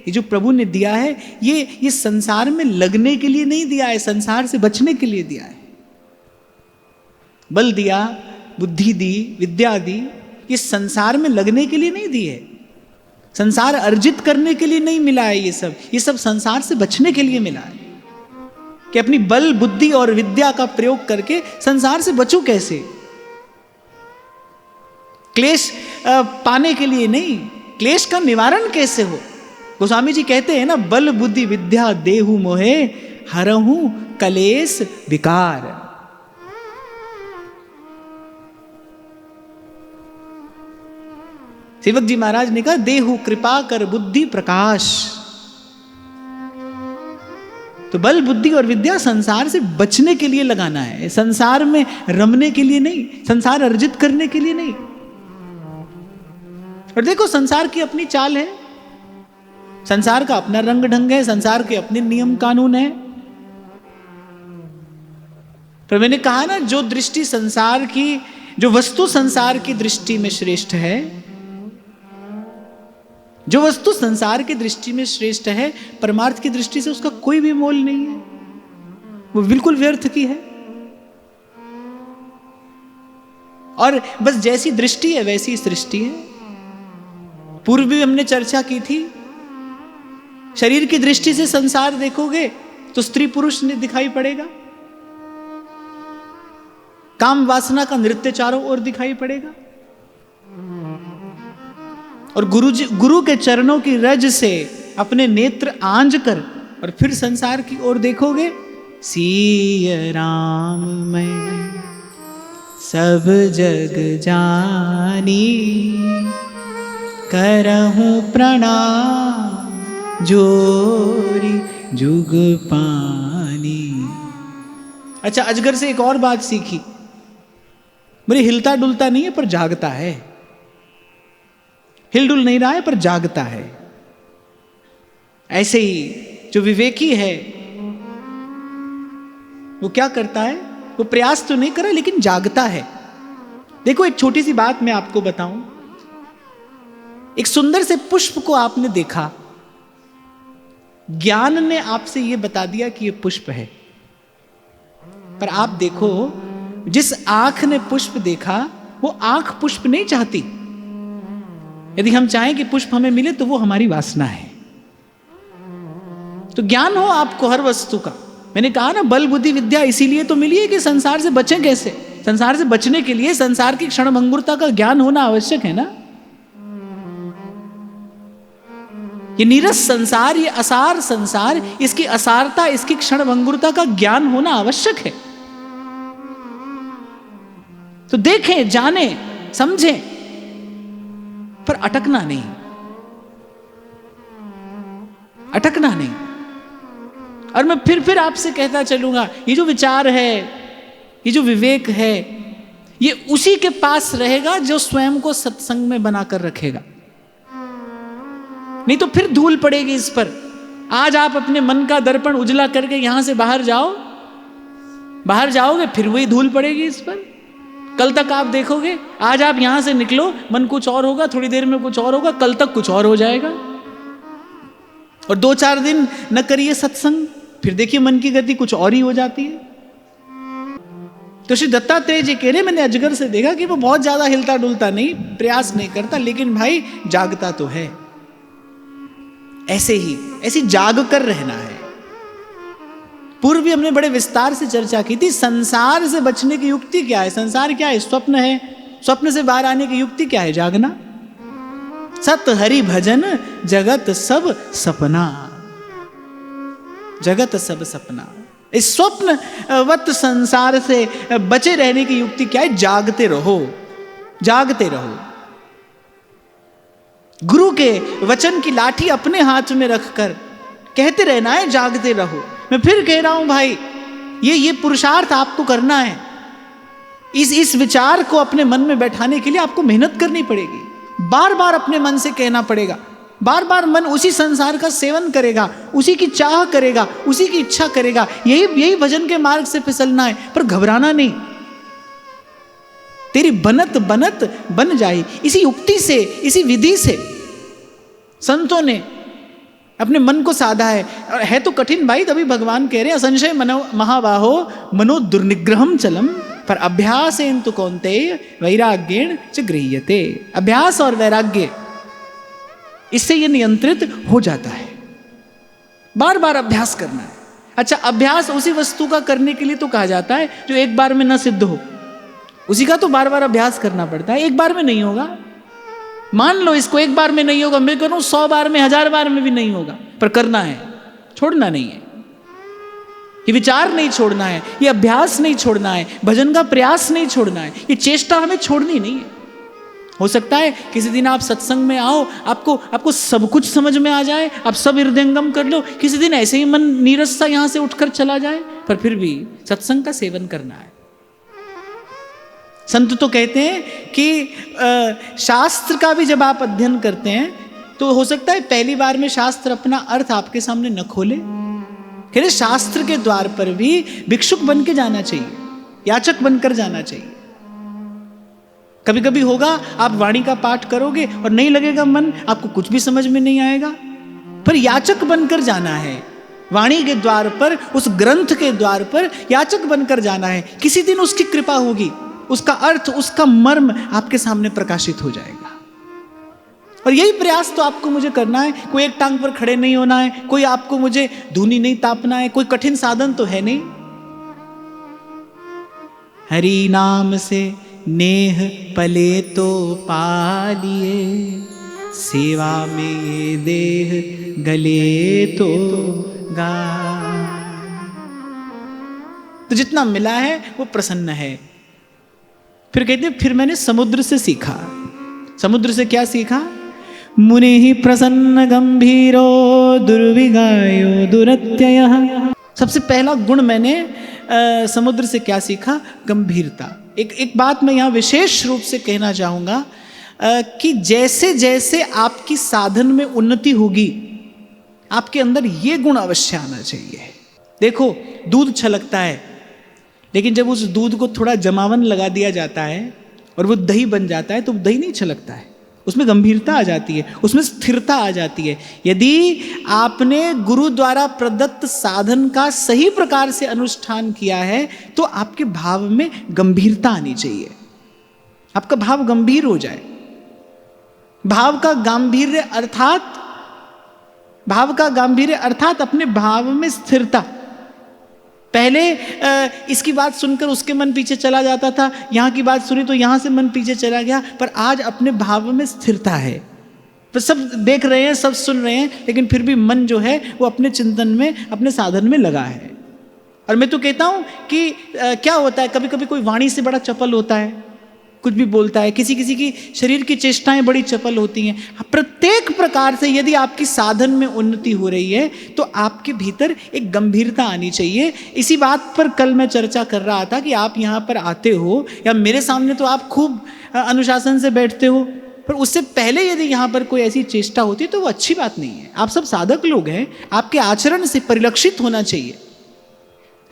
ये जो प्रभु ने दिया है, ये संसार में लगने के लिए नहीं दिया है, संसार से बचने के लिए दिया है। बल दिया, बुद्धि दी, विद्या दी, ये संसार में लगने के लिए नहीं दी है, संसार अर्जित करने के लिए नहीं मिला है। ये सब संसार से बचने के लिए मिला है कि अपनी बल बुद्धि और विद्या का प्रयोग करके संसार से बचो कैसे। क्लेश पाने के लिए नहीं, क्लेश का निवारण कैसे हो। गोस्वामी जी कहते हैं ना, बल बुद्धि विद्या देहु मोहे, हरहु कलेश विकार। सेवक जी महाराज ने कहा, देहु कृपा कर बुद्धि प्रकाश। तो बल बुद्धि और विद्या संसार से बचने के लिए लगाना है, संसार में रमने के लिए नहीं, संसार अर्जित करने के लिए नहीं। और देखो संसार की अपनी चाल है, संसार का अपना रंग ढंग है, संसार के अपने नियम कानून है। पर मैंने कहा ना, जो दृष्टि संसार की, जो वस्तु संसार की दृष्टि में श्रेष्ठ है, जो वस्तु संसार की दृष्टि में श्रेष्ठ है, परमार्थ की दृष्टि से उसका कोई भी मोल नहीं है, वो बिल्कुल व्यर्थ की है। और बस जैसी दृष्टि है वैसी सृष्टि है। पूर्व भी हमने चर्चा की थी, शरीर की दृष्टि से संसार देखोगे तो स्त्री पुरुष ने दिखाई पड़ेगा, काम वासना का नृत्य चारों ओर दिखाई पड़ेगा। और गुरु के चरणों की रज से अपने नेत्र आंज कर और फिर संसार की ओर देखोगे, सिय राम मैं सब जग जानी, करहूं प्रणाम जोरी जुग पानी। अच्छा, अजगर से एक और बात सीखी, मेरे हिलता डुलता नहीं है पर जागता है, हिलडुल नहीं रहा है पर जागता है। ऐसे ही जो विवेकी है वो क्या करता है, वो प्रयास तो नहीं कर रहा लेकिन जागता है। देखो एक छोटी सी बात मैं आपको बताऊं, एक सुंदर से पुष्प को आपने देखा, ज्ञान ने आपसे यह बता दिया कि यह पुष्प है, पर आप देखो जिस आंख ने पुष्प देखा वो आंख पुष्प नहीं चाहती। यदि हम चाहें कि पुष्प हमें मिले तो वो हमारी वासना है। तो ज्ञान हो आपको हर वस्तु का। मैंने कहा ना, बल बुद्धि विद्या इसीलिए तो मिली है कि संसार से बचें कैसे। संसार से बचने के लिए संसार की क्षणभंगुरता का ज्ञान होना आवश्यक है ना। ये नीरस संसार, ये असार संसार, इसकी असारता, इसकी क्षणभंगुरता का ज्ञान होना आवश्यक है। तो देखें, जाने, समझें, पर अटकना नहीं, अटकना नहीं। और मैं फिर आपसे कहता चलूंगा, ये जो विचार है, ये जो विवेक है, ये उसी के पास रहेगा जो स्वयं को सत्संग में बनाकर रखेगा। नहीं तो फिर धूल पड़ेगी इस पर। आज आप अपने मन का दर्पण उजला करके यहां से बाहर जाओगे, फिर वही धूल पड़ेगी इस पर। कल तक आप देखोगे, आज आप यहां से निकलो, मन कुछ और होगा, थोड़ी देर में कुछ और होगा, कल तक कुछ और हो जाएगा। और 2-4 दिन न करिए सत्संग, फिर देखिए मन की गति कुछ और ही हो जाती है। तो श्री दत्तात्रेय जी कह रहे, मैंने अजगर से देखा कि वो बहुत ज्यादा हिलता डुलता नहीं, प्रयास नहीं करता, लेकिन भाई जागता तो है। ऐसी जाग कर रहना है। पूर्व भी हमने बड़े विस्तार से चर्चा की थी, संसार से बचने की युक्ति क्या है। संसार क्या है? स्वप्न है। स्वप्न से बाहर आने की युक्ति क्या है? जागना। सत हरि भजन जगत सब सपना, जगत सब सपना। इस स्वप्न वत संसार से बचे रहने की युक्ति क्या है? जागते रहो, जागते रहो। गुरु के वचन की लाठी अपने हाथ में रखकर कहते रहना है, जागते रहो। मैं फिर कह रहा हूं भाई, ये पुरुषार्थ आपको करना है। इस विचार को अपने मन में बैठाने के लिए आपको मेहनत करनी पड़ेगी। बार बार अपने मन से कहना पड़ेगा, बार बार मन उसी संसार का सेवन करेगा, उसी की चाह करेगा, उसी की इच्छा करेगा। यही भजन के मार्ग से फिसलना है, पर घबराना नहीं। तेरी बनत बनत बन जाए। इसी युक्ति से, इसी विधि से संतों ने अपने मन को साधा है। और है तो कठिन भाई, तभी भगवान कह रहे हैं असंशय मनो महाबाहो मनो दुर्निग्रहम चलम पर अभ्यासेन तु कौन्तेय वैराग्येण च गृह्यते। अभ्यास और वैराग्य, इससे ये नियंत्रित हो जाता है। बार बार अभ्यास करना है। अच्छा, अभ्यास उसी वस्तु का करने के लिए तो कहा जाता है जो एक बार में न सिद्ध हो, उसी का तो बार बार अभ्यास करना पड़ता है। एक बार में नहीं होगा, मान लो इसको एक बार में नहीं होगा, मैं कह रहा हूं 100 बार में, 1000 बार में भी नहीं होगा, पर करना है, छोड़ना नहीं है। ये विचार नहीं छोड़ना है, ये अभ्यास नहीं छोड़ना है, भजन का प्रयास नहीं छोड़ना है, ये चेष्टा हमें छोड़नी नहीं है। हो सकता है किसी दिन आप सत्संग में आओ, आपको सब कुछ समझ में आ जाए, आप सब हृदयंगम कर लो। किसी दिन ऐसे ही मन नीरस सा यहां से उठकर चला जाए, पर फिर भी सत्संग का सेवन करना है। संत तो कहते हैं कि शास्त्र का भी जब आप अध्ययन करते हैं तो हो सकता है पहली बार में शास्त्र अपना अर्थ आपके सामने न खोले। कहते शास्त्र के द्वार पर भी भिक्षुक बन के जाना चाहिए, याचक बनकर जाना चाहिए। कभी कभी होगा आप वाणी का पाठ करोगे और नहीं लगेगा मन, आपको कुछ भी समझ में नहीं आएगा, पर याचक बनकर जाना है। वाणी के द्वार पर, उस ग्रंथ के द्वार पर याचक बनकर जाना है। किसी दिन उसकी कृपा होगी, उसका अर्थ, उसका मर्म आपके सामने प्रकाशित हो जाएगा। और यही प्रयास तो आपको मुझे करना है। कोई एक टांग पर खड़े नहीं होना है, कोई आपको मुझे धूनी नहीं तापना है, कोई कठिन साधन तो है नहीं। हरि नाम से नेह पले तो पालिए, सेवा में ये देह गले तो गा। तो जितना मिला है वो प्रसन्न है। फिर कहते हैं, फिर मैंने समुद्र से सीखा। समुद्र से क्या सीखा? मुनि ही प्रसन्न गंभीरो दुर्विगायो दुरत्ययः। सबसे पहला गुण मैंने समुद्र से क्या सीखा? गंभीरता। एक बात मैं यहाँ विशेष रूप से कहना चाहूँगा कि जैसे जैसे आपकी साधन में उन्नति होगी, आपके अंदर ये गुण अवश्य आना चाहिए। देखो, दूध छलकता है, लेकिन जब उस दूध को थोड़ा जमावन लगा दिया जाता है और वो दही बन जाता है तो दही नहीं छलकता है, उसमें गंभीरता आ जाती है, उसमें स्थिरता आ जाती है। यदि आपने गुरु द्वारा प्रदत्त साधन का सही प्रकार से अनुष्ठान किया है तो आपके भाव में गंभीरता आनी चाहिए, आपका भाव गंभीर हो जाए। भाव का गांभीर्य अर्थात अपने भाव में स्थिरता। पहले इसकी बात सुनकर उसके मन पीछे चला जाता था, यहाँ की बात सुनी तो यहाँ से मन पीछे चला गया, पर आज अपने भाव में स्थिरता है। तो सब देख रहे हैं, सब सुन रहे हैं, लेकिन फिर भी मन जो है वो अपने चिंतन में, अपने साधन में लगा है। और मैं तो कहता हूँ कि क्या होता है, कभी कभी कोई वाणी से बड़ा चपल होता है, कुछ भी बोलता है, किसी किसी की शरीर की चेष्टाएं बड़ी चपल होती हैं। प्रत्येक प्रकार से यदि आपकी साधन में उन्नति हो रही है तो आपके भीतर एक गंभीरता आनी चाहिए। इसी बात पर कल मैं चर्चा कर रहा था कि आप यहाँ पर आते हो या मेरे सामने तो आप खूब अनुशासन से बैठते हो, पर उससे पहले यदि यहाँ पर कोई ऐसी चेष्टा होती तो वो अच्छी बात नहीं है। आप सब साधक लोग हैं, आपके आचरण से परिलक्षित होना चाहिए।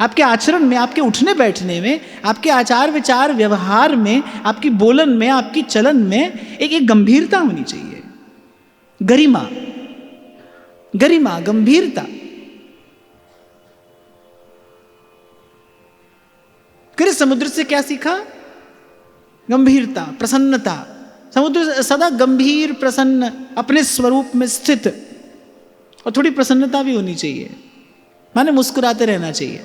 आपके आचरण में, आपके उठने बैठने में, आपके आचार विचार व्यवहार में, आपकी बोलन में, आपकी चलन में एक गंभीरता होनी चाहिए। गरिमा, गंभीरता। फिर समुद्र से क्या सीखा? गंभीरता, प्रसन्नता। समुद्र सदा गंभीर, प्रसन्न, अपने स्वरूप में स्थित, और थोड़ी प्रसन्नता भी होनी चाहिए, माने मुस्कुराते रहना चाहिए।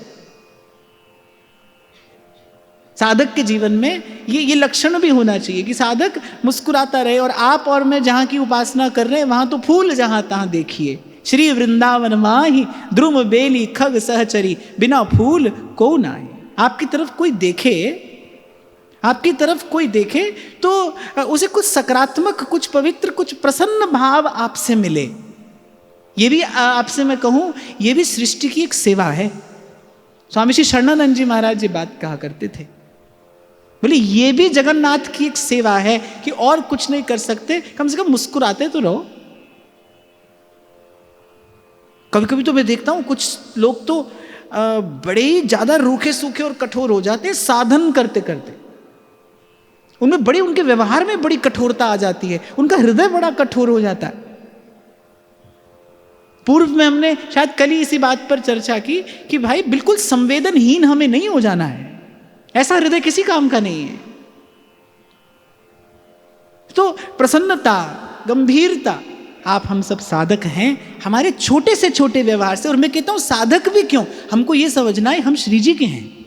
साधक के जीवन में ये लक्षण भी होना चाहिए कि साधक मुस्कुराता रहे। और आप और मैं जहाँ की उपासना कर रहे हैं वहाँ तो फूल जहाँ तहाँ देखिए। श्री वृंदावन माही द्रुम बेली खग सहचरी, बिना फूल को नाई। आपकी तरफ कोई देखे, आपकी तरफ कोई देखे तो उसे कुछ सकारात्मक, कुछ पवित्र, कुछ प्रसन्न भाव आपसे मिले। ये भी आपसे मैं कहूँ, ये भी सृष्टि की एक सेवा है। स्वामी श्री शरणानंद जी महाराज जी बात कहा करते थे, बोले ये भी जगन्नाथ की एक सेवा है कि और कुछ नहीं कर सकते, कम से कम मुस्कुराते तो रहो। कभी कभी तो मैं देखता हूं कुछ लोग तो बड़े ही ज्यादा रूखे सूखे और कठोर हो जाते हैं साधन करते करते। उनमें बड़ी, उनके व्यवहार में बड़ी कठोरता आ जाती है, उनका हृदय बड़ा कठोर हो जाता है। पूर्व में हमने शायद कल ही इसी बात पर चर्चा की कि भाई बिल्कुल संवेदनहीन हमें नहीं हो जाना है, ऐसा हृदय किसी काम का नहीं है। तो प्रसन्नता, गंभीरता, आप हम सब साधक हैं हमारे छोटे से छोटे व्यवहार से। और मैं कहता हूं साधक भी क्यों, हमको यह समझना है हम श्री जी के हैं,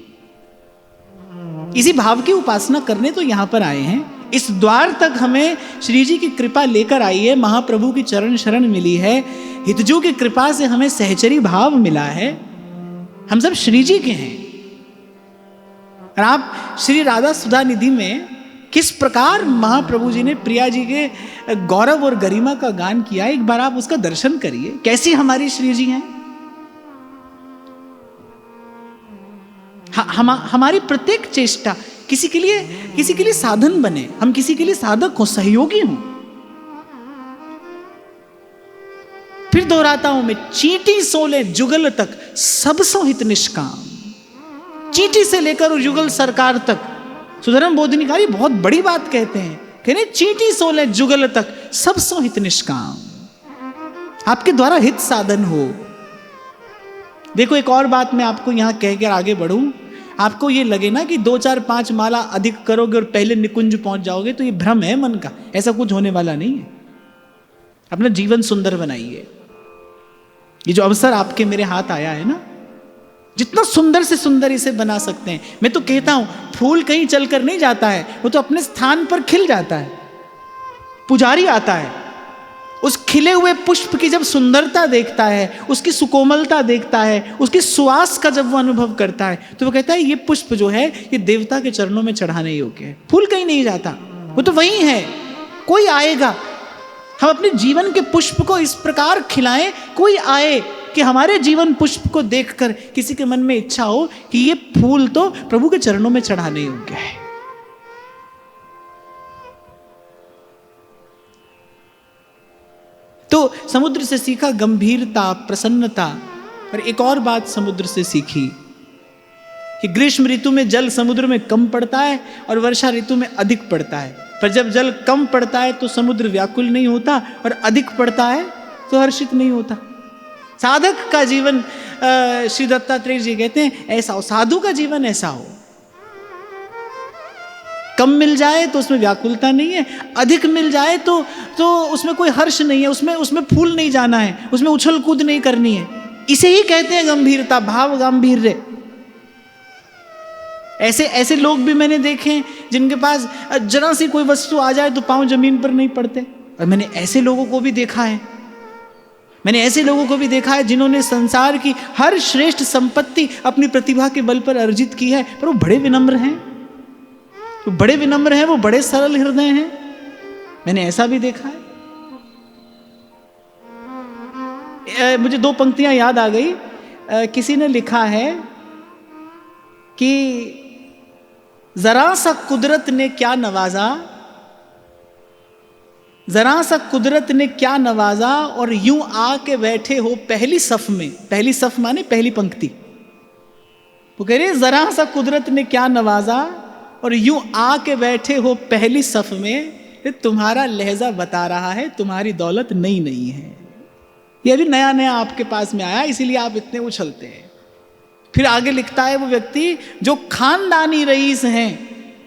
इसी भाव की उपासना करने तो यहां पर आए हैं। इस द्वार तक हमें श्री जी की कृपा लेकर आई है, महाप्रभु की चरण शरण मिली है, हितजू की कृपा से हमें सहचरी भाव मिला है, हम सब श्री जी के हैं। और आप श्री राधा सुधा निधि में किस प्रकार महाप्रभु जी ने प्रिया जी के गौरव और गरिमा का गान किया, एक बार आप उसका दर्शन करिए, कैसी हमारी श्री जी हैं। हमारी प्रत्येक चेष्टा किसी के लिए साधन बने, हम किसी के लिए साधक हो, सहयोगी हो। फिर दोहराता हूं मैं, चींटी सोले जुगल तक सब सो हित निष्काम। चींटी से लेकर युगल सरकार तक सुधर्म बोधिनिकारी बहुत बड़ी बात कहते हैं, कह रहे चींटी सोले जुगल तक सब सो हित निष्काम, आपके द्वारा हित साधन हो। देखो एक और बात मैं आपको यहां कहकर आगे बढ़ूं, आपको ये लगे ना कि 2 4 5 माला अधिक करोगे और पहले निकुंज पहुंच जाओगे, तो ये भ्रम है मन का, ऐसा कुछ होने वाला नहीं है। अपना जीवन सुंदर बनाइए। ये जो अवसर आपके मेरे हाथ आया है ना, जितना सुंदर से सुंदर इसे बना सकते हैं। मैं तो कहता हूं फूल कहीं चलकर नहीं जाता है, वो तो अपने स्थान पर खिल जाता है। पुजारी आता है, उस खिले हुए पुष्प की जब सुंदरता देखता है, उसकी सुकोमलता देखता है, उसकी सुवास का जब वो अनुभव करता है, तो वो कहता है ये पुष्प जो है ये देवता के चरणों में चढ़ाने योग्य है। फूल कहीं नहीं जाता, वो तो वही है। कोई आएगा, हम अपने जीवन के पुष्प को इस प्रकार खिलाएं, कोई आए कि हमारे जीवन पुष्प को देखकर किसी के मन में इच्छा हो कि ये फूल तो प्रभु के चरणों में चढ़ाने योग्य है। तो समुद्र से सीखा गंभीरता, प्रसन्नता। और एक और बात समुद्र से सीखी कि ग्रीष्म ऋतु में जल समुद्र में कम पड़ता है और वर्षा ऋतु में अधिक पड़ता है। पर जब जल कम पड़ता है तो समुद्र व्याकुल नहीं होता, और अधिक पड़ता है तो हर्षित नहीं होता। साधक का जीवन, श्री दत्तात्रेय जी कहते हैं ऐसा हो, साधु का जीवन ऐसा हो। कम मिल जाए तो उसमें व्याकुलता नहीं है, अधिक मिल जाए तो उसमें कोई हर्ष नहीं है, उसमें फूल नहीं जाना है, उसमें उछल कूद नहीं करनी है। इसे ही कहते हैं गंभीरता, भाव गांभीर्य। ऐसे लोग भी मैंने देखे हैं जिनके पास जरा सी कोई वस्तु आ जाए तो पांव जमीन पर नहीं पड़ते। और मैंने ऐसे लोगों को भी देखा है, जिन्होंने संसार की हर श्रेष्ठ संपत्ति अपनी प्रतिभा के बल पर अर्जित की है, पर वो बड़े विनम्र हैं, वो बड़े सरल हृदय हैं। मैंने ऐसा भी देखा है। मुझे 2 पंक्तियां याद आ गई। किसी ने लिखा है कि जरा सा कुदरत ने क्या नवाजा और यूं आके बैठे हो पहली सफ में। पहली सफ माने पहली पंक्ति। वो कह रहे जरा सा कुदरत ने क्या नवाजा और यूं आके बैठे हो पहली सफ में, तुम्हारा लहजा बता रहा है तुम्हारी दौलत नहीं है। ये अभी नया नया आपके पास में आया, इसीलिए आप इतने उछलते हैं। फिर आगे लिखता है वो व्यक्ति, जो खानदानी रईस हैं,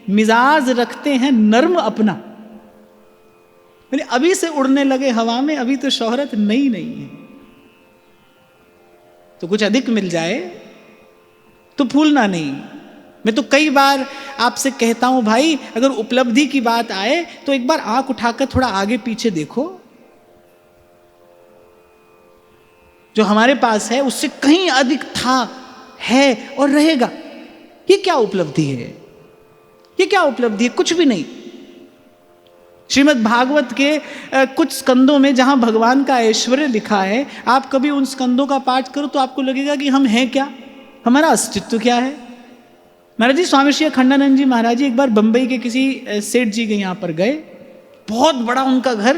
मिजाज रखते हैं नर्म अपना। अभी से उड़ने लगे हवा में, अभी तो शोहरत नहीं है। तो कुछ अधिक मिल जाए तो फूलना नहीं। मैं तो कई बार आपसे कहता हूं भाई, अगर उपलब्धि की बात आए तो एक बार आंख उठाकर थोड़ा आगे पीछे देखो। जो हमारे पास है उससे कहीं अधिक था, है और रहेगा। ये क्या उपलब्धि है? ये क्या उपलब्धि है? कुछ भी नहीं। श्रीमद् भागवत के कुछ स्कंदों में जहां भगवान का ऐश्वर्य लिखा है, आप कभी उन स्कंदों का पाठ करो तो आपको लगेगा कि हम हैं क्या, हमारा अस्तित्व क्या है। महाराज जी, स्वामी श्री अखंडानंद जी महाराज जी एक बार बंबई के किसी सेठ जी के यहां पर गए, बहुत बड़ा उनका घर,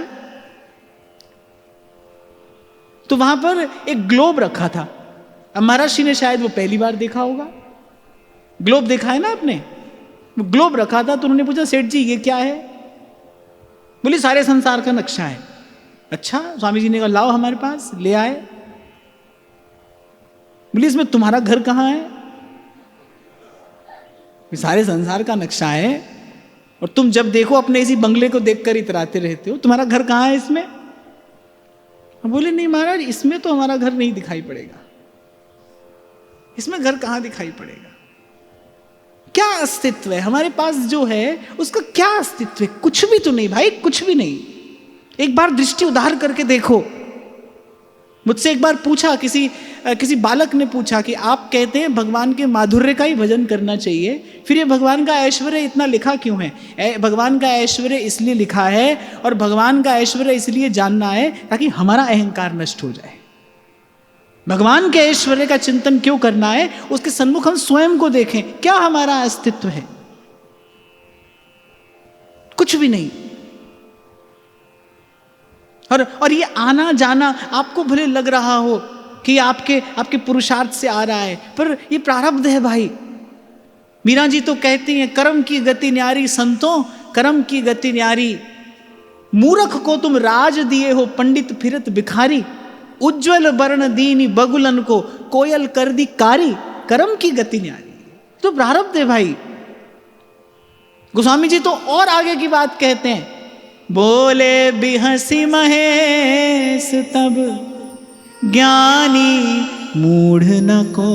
तो वहां पर एक ग्लोब रखा था। अब महाराज जी ने शायद वो पहली बार देखा होगा, ग्लोब देखा है ना आपने, वो ग्लोब रखा था। तो उन्होंने पूछा, सेठ जी ये क्या है? बोले सारे संसार का नक्शा है। अच्छा, स्वामी जी ने कहा लाओ हमारे पास, ले आए। बोले इसमें तुम्हारा घर कहां है? सारे संसार का नक्शा है और तुम जब देखो अपने इसी बंगले को देखकर इतराते रहते हो, तुम्हारा घर कहां है इसमें? बोले नहीं महाराज, इसमें तो हमारा घर नहीं दिखाई पड़ेगा, इसमें घर कहां दिखाई पड़ेगा। क्या अस्तित्व है हमारे पास जो है, उसका क्या अस्तित्व है? कुछ भी तो नहीं भाई, कुछ भी नहीं। एक बार दृष्टि उधार करके देखो। मुझसे एक बार पूछा, किसी बालक ने पूछा कि आप कहते हैं भगवान के माधुर्य का ही भजन करना चाहिए, फिर ये भगवान का ऐश्वर्य इतना लिखा क्यों है? भगवान का ऐश्वर्य इसलिए लिखा है और भगवान का ऐश्वर्य इसलिए जानना है ताकि हमारा अहंकार नष्ट हो जाए। भगवान के ऐश्वर्य का चिंतन क्यों करना है? उसके सन्मुख हम स्वयं को देखें, क्या हमारा अस्तित्व है? कुछ भी नहीं। और ये आना जाना आपको भले लग रहा हो कि आपके पुरुषार्थ से आ रहा है, पर ये प्रारब्ध है भाई। मीरा जी तो कहती हैं, कर्म की गति न्यारी संतों, कर्म की गति न्यारी। मूर्ख को तुम राज दिए हो, पंडित फिरत भिखारी। उज्ज्वल वर्ण दीनी बगुलन को, कोयल कर दी कारी। कर्म की गति न्यारी, तो प्रारब्ध है भाई। गोस्वामी जी तो और आगे की बात कहते हैं, बोले बिहसी महेश तब ज्ञानी मूढ़ न को।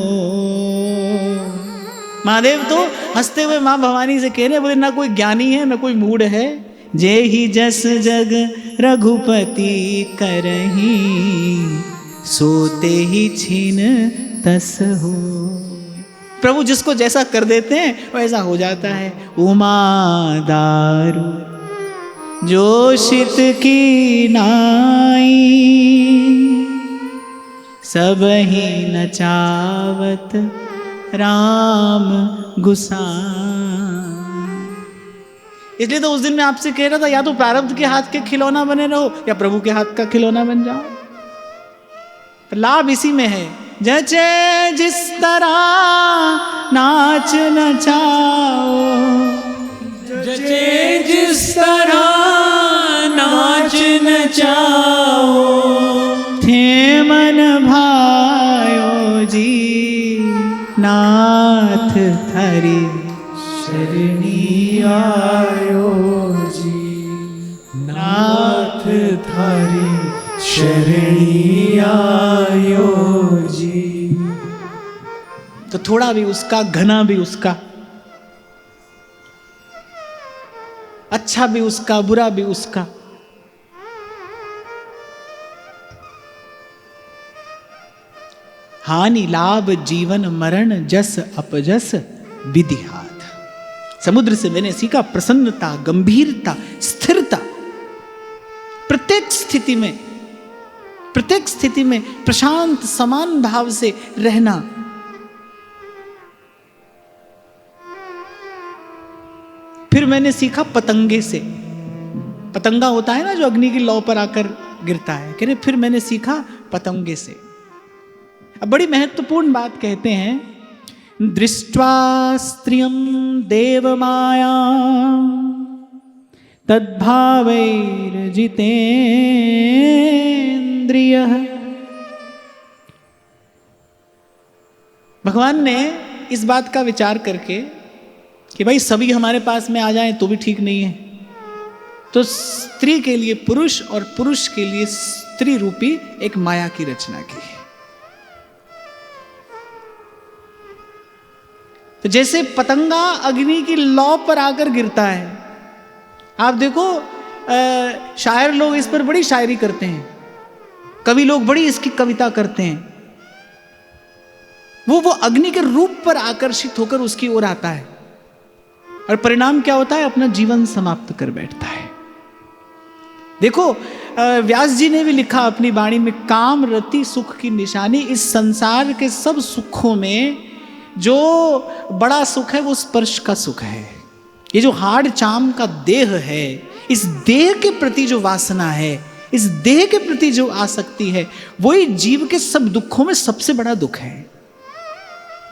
महादेव तो हंसते हुए मां भवानी से कह रहे, बोले ना कोई ज्ञानी है ना कोई मूढ़ है। जे ही जस जग रघुपति करही, सोते ही छीन तस हो। प्रभु जिसको जैसा कर देते हैं वैसा हो जाता है। उमा दारू जोशित की नाई, सब ही नचावत राम गुसाई। इसलिए तो उस दिन मैं आपसे कह रहा था, या तो प्रारब्ध के हाथ के खिलौना बने रहो या प्रभु के हाथ का खिलौना बन जाओ। लाभ इसी में है, जचे जिस तरह नाच नचाओ, जचे जिस तरह नाच नचाओ। थे मन भायो जी नाथ थरी शरणी आयो जी, नाथ थारी शरणी आयो जी। तो थोड़ा भी उसका, घना भी उसका, अच्छा भी उसका, बुरा भी उसका। हानि लाभ जीवन मरण जस अपजस विधि हाथ। समुद्र से मैंने सीखा प्रसन्नता, गंभीरता, स्थिरता। प्रत्येक स्थिति में प्रशांत समान भाव से रहना। फिर मैंने सीखा पतंगे से। पतंगा होता है ना जो अग्नि की लौ पर आकर गिरता है, कह रहे फिर मैंने सीखा पतंगे से। अब बड़ी महत्वपूर्ण बात कहते हैं, दृष्ट्वा स्त्रियं देवमाया तद्भावैर्जितेन्द्रियः। भगवान ने इस बात का विचार करके कि भाई सभी हमारे पास में आ जाएं तो भी ठीक नहीं है, तो स्त्री के लिए पुरुष और पुरुष के लिए स्त्री रूपी एक माया की रचना की है। तो जैसे पतंगा अग्नि की लौ पर आकर गिरता है, आप देखो शायर लोग इस पर बड़ी शायरी करते हैं, कवि लोग बड़ी इसकी कविता करते हैं। वो अग्नि के रूप पर आकर्षित होकर उसकी ओर आता है। और परिणाम क्या होता है? अपना जीवन समाप्त कर बैठता है। देखो व्यास जी ने भी लिखा अपनी वाणी में, काम रति सुख की निशानी। इस संसार के सब सुखों में जो बड़ा सुख है वो स्पर्श का सुख है। ये जो हाड़ चाम का देह है, इस देह के प्रति जो वासना है, इस देह के प्रति जो आसक्ति है, वही जीव के सब दुखों में सबसे बड़ा दुख है।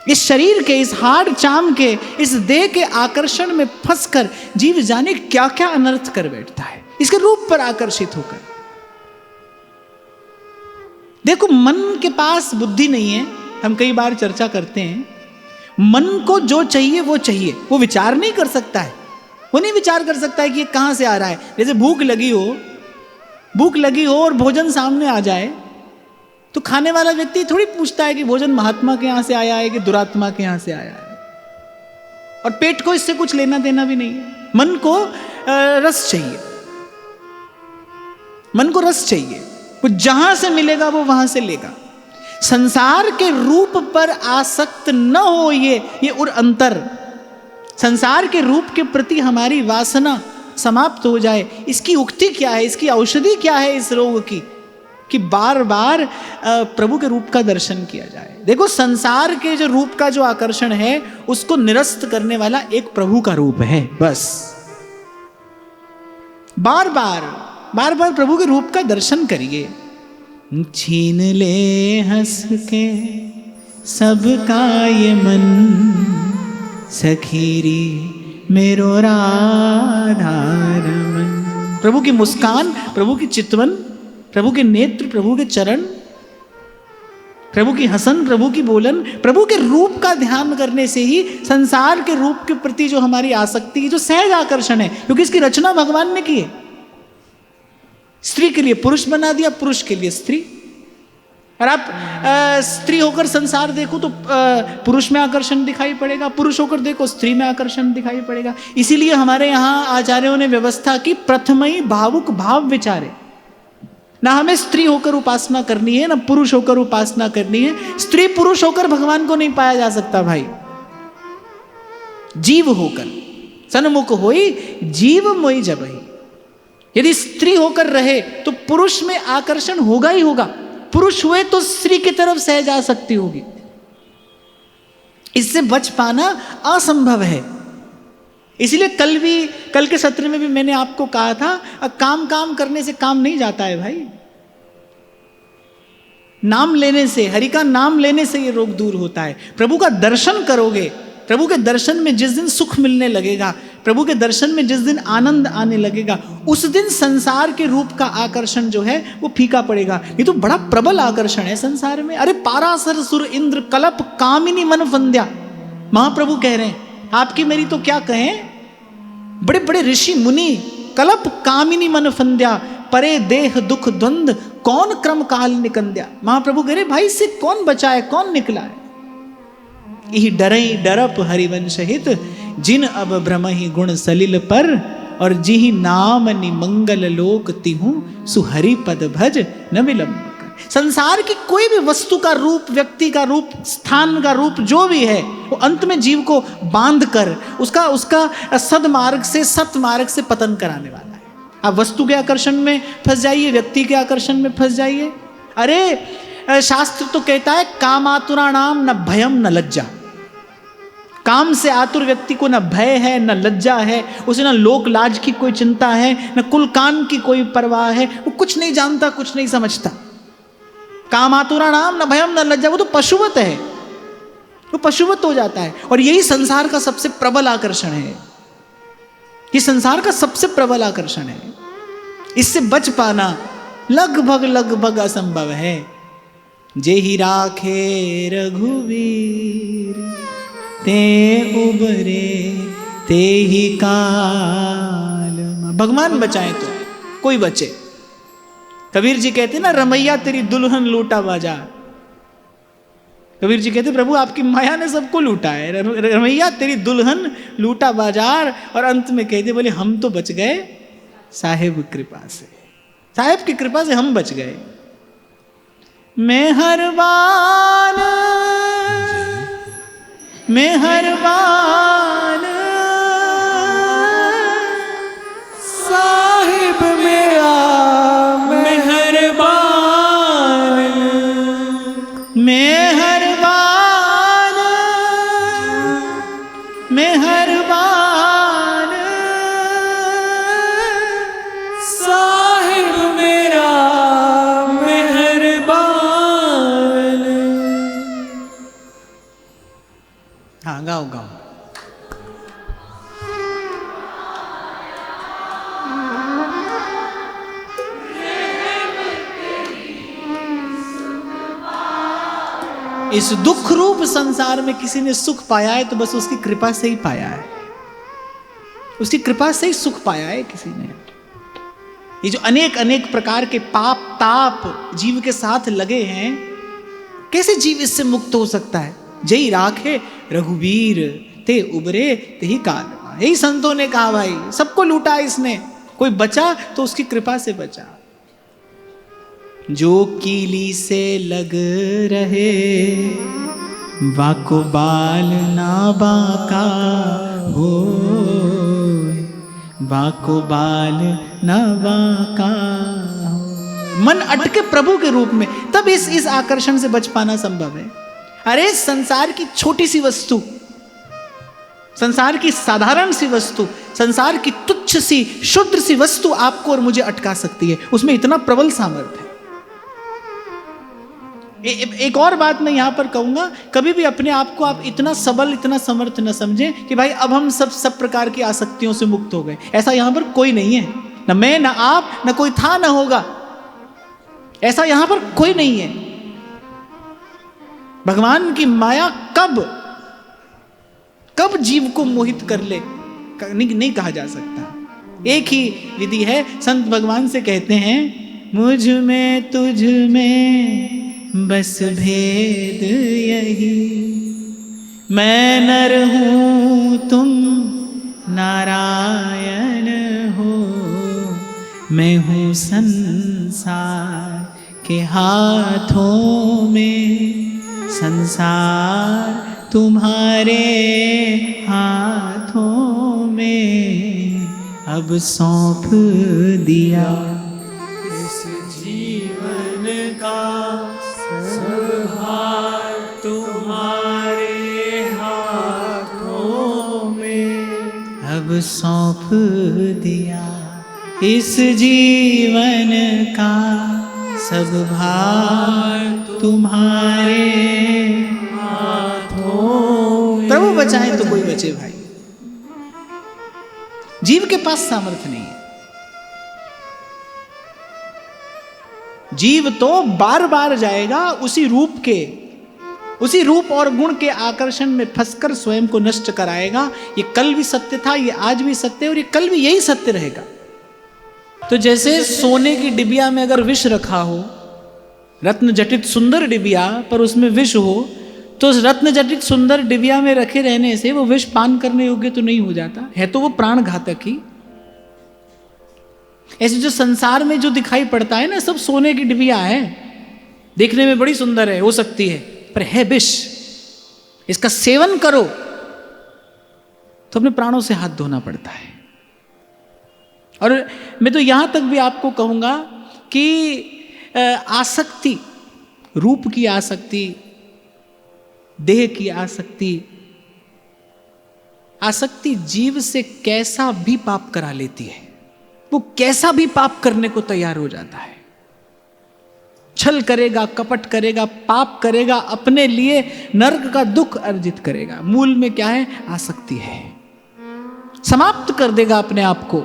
इस शरीर के, इस हाड़ चाम के, इस देह के आकर्षण में फंसकर जीव जाने क्या क्या अनर्थ कर बैठता है, इसके रूप पर आकर्षित होकर। देखो मन के पास बुद्धि नहीं है, हम कई बार चर्चा करते हैं। मन को जो चाहिए वो चाहिए, वो विचार नहीं कर सकता है। वो नहीं विचार कर सकता है कि ये कहां से आ रहा है। जैसे भूख लगी हो और भोजन सामने आ जाए तो खाने वाला व्यक्ति थोड़ी पूछता है कि भोजन महात्मा के यहां से आया है कि दुरात्मा के यहां से आया है, और पेट को इससे कुछ लेना देना भी नहीं है। मन को रस चाहिए, मन को रस चाहिए, वो जहां से मिलेगा वो वहां से लेगा। संसार के रूप पर आसक्त न हो, ये और अंतर, संसार के रूप के प्रति हमारी वासना समाप्त हो जाए, इसकी उक्ति क्या है, इसकी औषधि क्या है इस रोग की? कि बार बार प्रभु के रूप का दर्शन किया जाए। देखो संसार के जो रूप का जो आकर्षण है उसको निरस्त करने वाला एक प्रभु का रूप है। बस बार बार प्रभु के रूप का दर्शन करिए। छीन ले हंस के सबका ये मन, सखीरी मेरो राधा रमन। प्रभु की मुस्कान, प्रभु की चितवन, प्रभु के नेत्र, प्रभु के चरण, प्रभु की हसन, प्रभु की बोलन, प्रभु के रूप का ध्यान करने से ही संसार के रूप के प्रति जो हमारी आसक्ति की जो सहज आकर्षण है, क्योंकि इसकी रचना भगवान ने की है। स्त्री के लिए पुरुष बना दिया, पुरुष के लिए स्त्री। और आप स्त्री होकर संसार देखो तो पुरुष में आकर्षण दिखाई पड़ेगा, पुरुष होकर देखो स्त्री में आकर्षण दिखाई पड़ेगा। इसीलिए हमारे यहाँ आचार्यों ने व्यवस्था की, प्रथमई भावुक भाव विचारे। ना हमें स्त्री होकर उपासना करनी है, ना पुरुष होकर उपासना करनी है। स्त्री पुरुष होकर भगवान को नहीं पाया जा सकता भाई। जीव होकर सन्मुख होई जीव मोई जबहि। यदि स्त्री होकर रहे तो पुरुष में आकर्षण होगा ही होगा। पुरुष हुए तो स्त्री की तरफ सहज आ सकती होगी। इससे बच पाना असंभव है। इसलिए कल के सत्र में भी मैंने आपको कहा था, काम करने से काम नहीं जाता है भाई। नाम लेने से, हरि का नाम लेने से ये रोग दूर होता है। प्रभु का दर्शन करोगे, प्रभु के दर्शन में जिस दिन सुख मिलने लगेगा, प्रभु के दर्शन में जिस दिन आनंद आने लगेगा, उस दिन संसार के रूप का आकर्षण जो है वो फीका पड़ेगा। ये तो बड़ा प्रबल आकर्षण है संसार में। अरे पारासर सुर इंद्र कलप कामिनी मन फंद्या, महाप्रभु कह रहे हैं। आपकी मेरी तो क्या कहें, बड़े बड़े ऋषि मुनि कलप कामिनी मन फंद्या, परे देह दुख द्वंद कौन क्रम काल निकंद्या। महाप्रभु कह रहे भाई इससे कौन बचा है, कौन निकला है। यही डरई डरप हरिवंश हित, जिन अब भ्रमहि गुण सलिल पर, और जिहि नाम निमंगल लोक तिहु सुहरि पद भज न विलंब। संसार की कोई भी वस्तु का रूप, व्यक्ति का रूप, स्थान का रूप जो भी है, वो अंत में जीव को बांध कर उसका सदमार्ग से सतमार्ग से पतन कराने वाला है। आप वस्तु के आकर्षण में फंस जाइए, व्यक्ति के आकर्षण में फंस जाइए। अरे शास्त्र तो कहता है कामातुरा नाम न भयम न लज्जा। काम से आतुर व्यक्ति को न भय है न लज्जा है, उसे न लोक लाज की कोई चिंता है, न कुल कान की कोई परवाह है। वो कुछ नहीं जानता, कुछ नहीं समझता। कामातुरा नाम न भयम न लज्जा, वो तो पशुवत है, वो पशुवत हो जाता है। और यही संसार का सबसे प्रबल आकर्षण है, ये संसार का सबसे प्रबल आकर्षण है। इससे बच पाना लगभग असंभव है। जेहि राखे रघुवीर, ते उबरे ते ही काल। भगवान बचाए तो कोई बचे। कबीर जी कहते ना, रमैया तेरी दुल्हन लूटा बाजार। कबीर जी कहते प्रभु आपकी माया ने सबको लूटा है, रमैया तेरी दुल्हन लूटा बाजार। और अंत में कहते बोले हम तो बच गए साहेब कृपा से, साहेब की कृपा से हम बच गए। मेहरबान हाँ गाओ गाओ। इस दुख रूप संसार में किसी ने सुख पाया है तो बस उसकी कृपा से ही पाया है, उसकी कृपा से ही सुख पाया है किसी ने। ये जो अनेक अनेक प्रकार के पाप ताप जीव के साथ लगे हैं, कैसे जीव इससे मुक्त हो सकता है? जय राखे रघुवीर ते उबरे ते ही काल। यही संतों ने कहा भाई, सबको लूटा इसने, कोई बचा तो उसकी कृपा से बचा। जो कीली से लग रहे वाको बाल ना बाका हो, वाको बाल ना बाका हो। मन अटके प्रभु के रूप में, तब इस आकर्षण से बच पाना संभव है। अरे संसार की छोटी सी वस्तु, संसार की साधारण सी वस्तु, संसार की तुच्छ सी शुद्र सी वस्तु आपको और मुझे अटका सकती है, उसमें इतना प्रबल सामर्थ्य है। एक और बात मैं यहां पर कहूंगा, कभी भी अपने आप को आप इतना सबल इतना समर्थ न समझें कि भाई अब हम सब प्रकार की आसक्तियों से मुक्त हो गए। ऐसा यहां पर कोई नहीं है, न मैं न आप, न कोई था न होगा, ऐसा यहां पर कोई नहीं है। भगवान की माया कब जीव को मोहित कर ले नहीं कहा जा सकता। एक ही विधि है, संत भगवान से कहते हैं, मुझ में तुझ में बस भेद यही, मैं नर हूं तुम नारायण हो, मैं हूं संसार के हाथों में, संसार तुम्हारे हाथों में अब सौंप दिया इस जीवन का संभार तुम्हारे हाथों में, अब सौंप दिया इस जीवन का सब भार तुम्हारे हाथों में। प्रभु बचाए तो कोई बचे भाई, जीव के पास सामर्थ्य नहीं है। जीव तो बार बार जाएगा उसी रूप और गुण के आकर्षण में फंसकर स्वयं को नष्ट कराएगा। ये कल भी सत्य था, ये आज भी सत्य है और ये कल भी यही सत्य रहेगा। तो जैसे सोने की डिबिया में अगर विष रखा हो, रत्न जटित सुंदर डिबिया पर उसमें विष हो, तो उस रत्न जटित सुंदर डिबिया में रखे रहने से वो विष पान करने योग्य तो नहीं हो जाता है, तो वो प्राण घातक ही। ऐसे जो संसार में जो दिखाई पड़ता है ना, सब सोने की डिबिया है, देखने में बड़ी सुंदर है, हो सकती है, पर है विष। इसका सेवन करो तो अपने प्राणों से हाथ धोना पड़ता है। और मैं तो यहां तक भी आपको कहूंगा कि आसक्ति, रूप की आसक्ति, देह की आसक्ति जीव से कैसा भी पाप करा लेती है। वो कैसा भी पाप करने को तैयार हो जाता है, छल करेगा, कपट करेगा, पाप करेगा, अपने लिए नरक का दुख अर्जित करेगा। मूल में क्या है? आसक्ति है। समाप्त कर देगा अपने आप को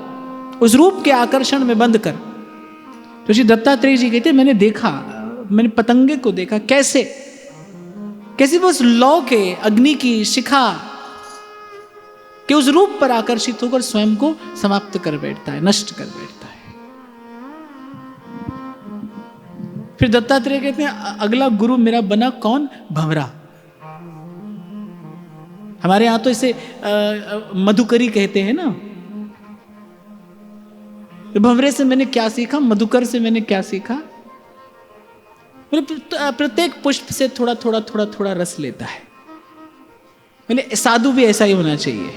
उस रूप के आकर्षण में बंद कर। तो श्री दत्तात्रेय जी कहते, मैंने देखा, मैंने पतंगे को देखा कैसे वो उस लौ के अग्नि की शिखा कि उस रूप पर आकर्षित होकर स्वयं को समाप्त कर बैठता है, नष्ट कर बैठता है। फिर दत्तात्रेय कहते हैं, अगला गुरु मेरा बना कौन? भंवरा। हमारे यहां तो इसे मधुकरी कहते हैं ना। तो भंवरे से मैंने क्या सीखा, मधुकर से मैंने क्या सीखा? प्रत्येक पुष्प से थोड़ा थोड़ा थोड़ा थोड़ा रस लेता है। मैंने साधु भी ऐसा ही होना चाहिए।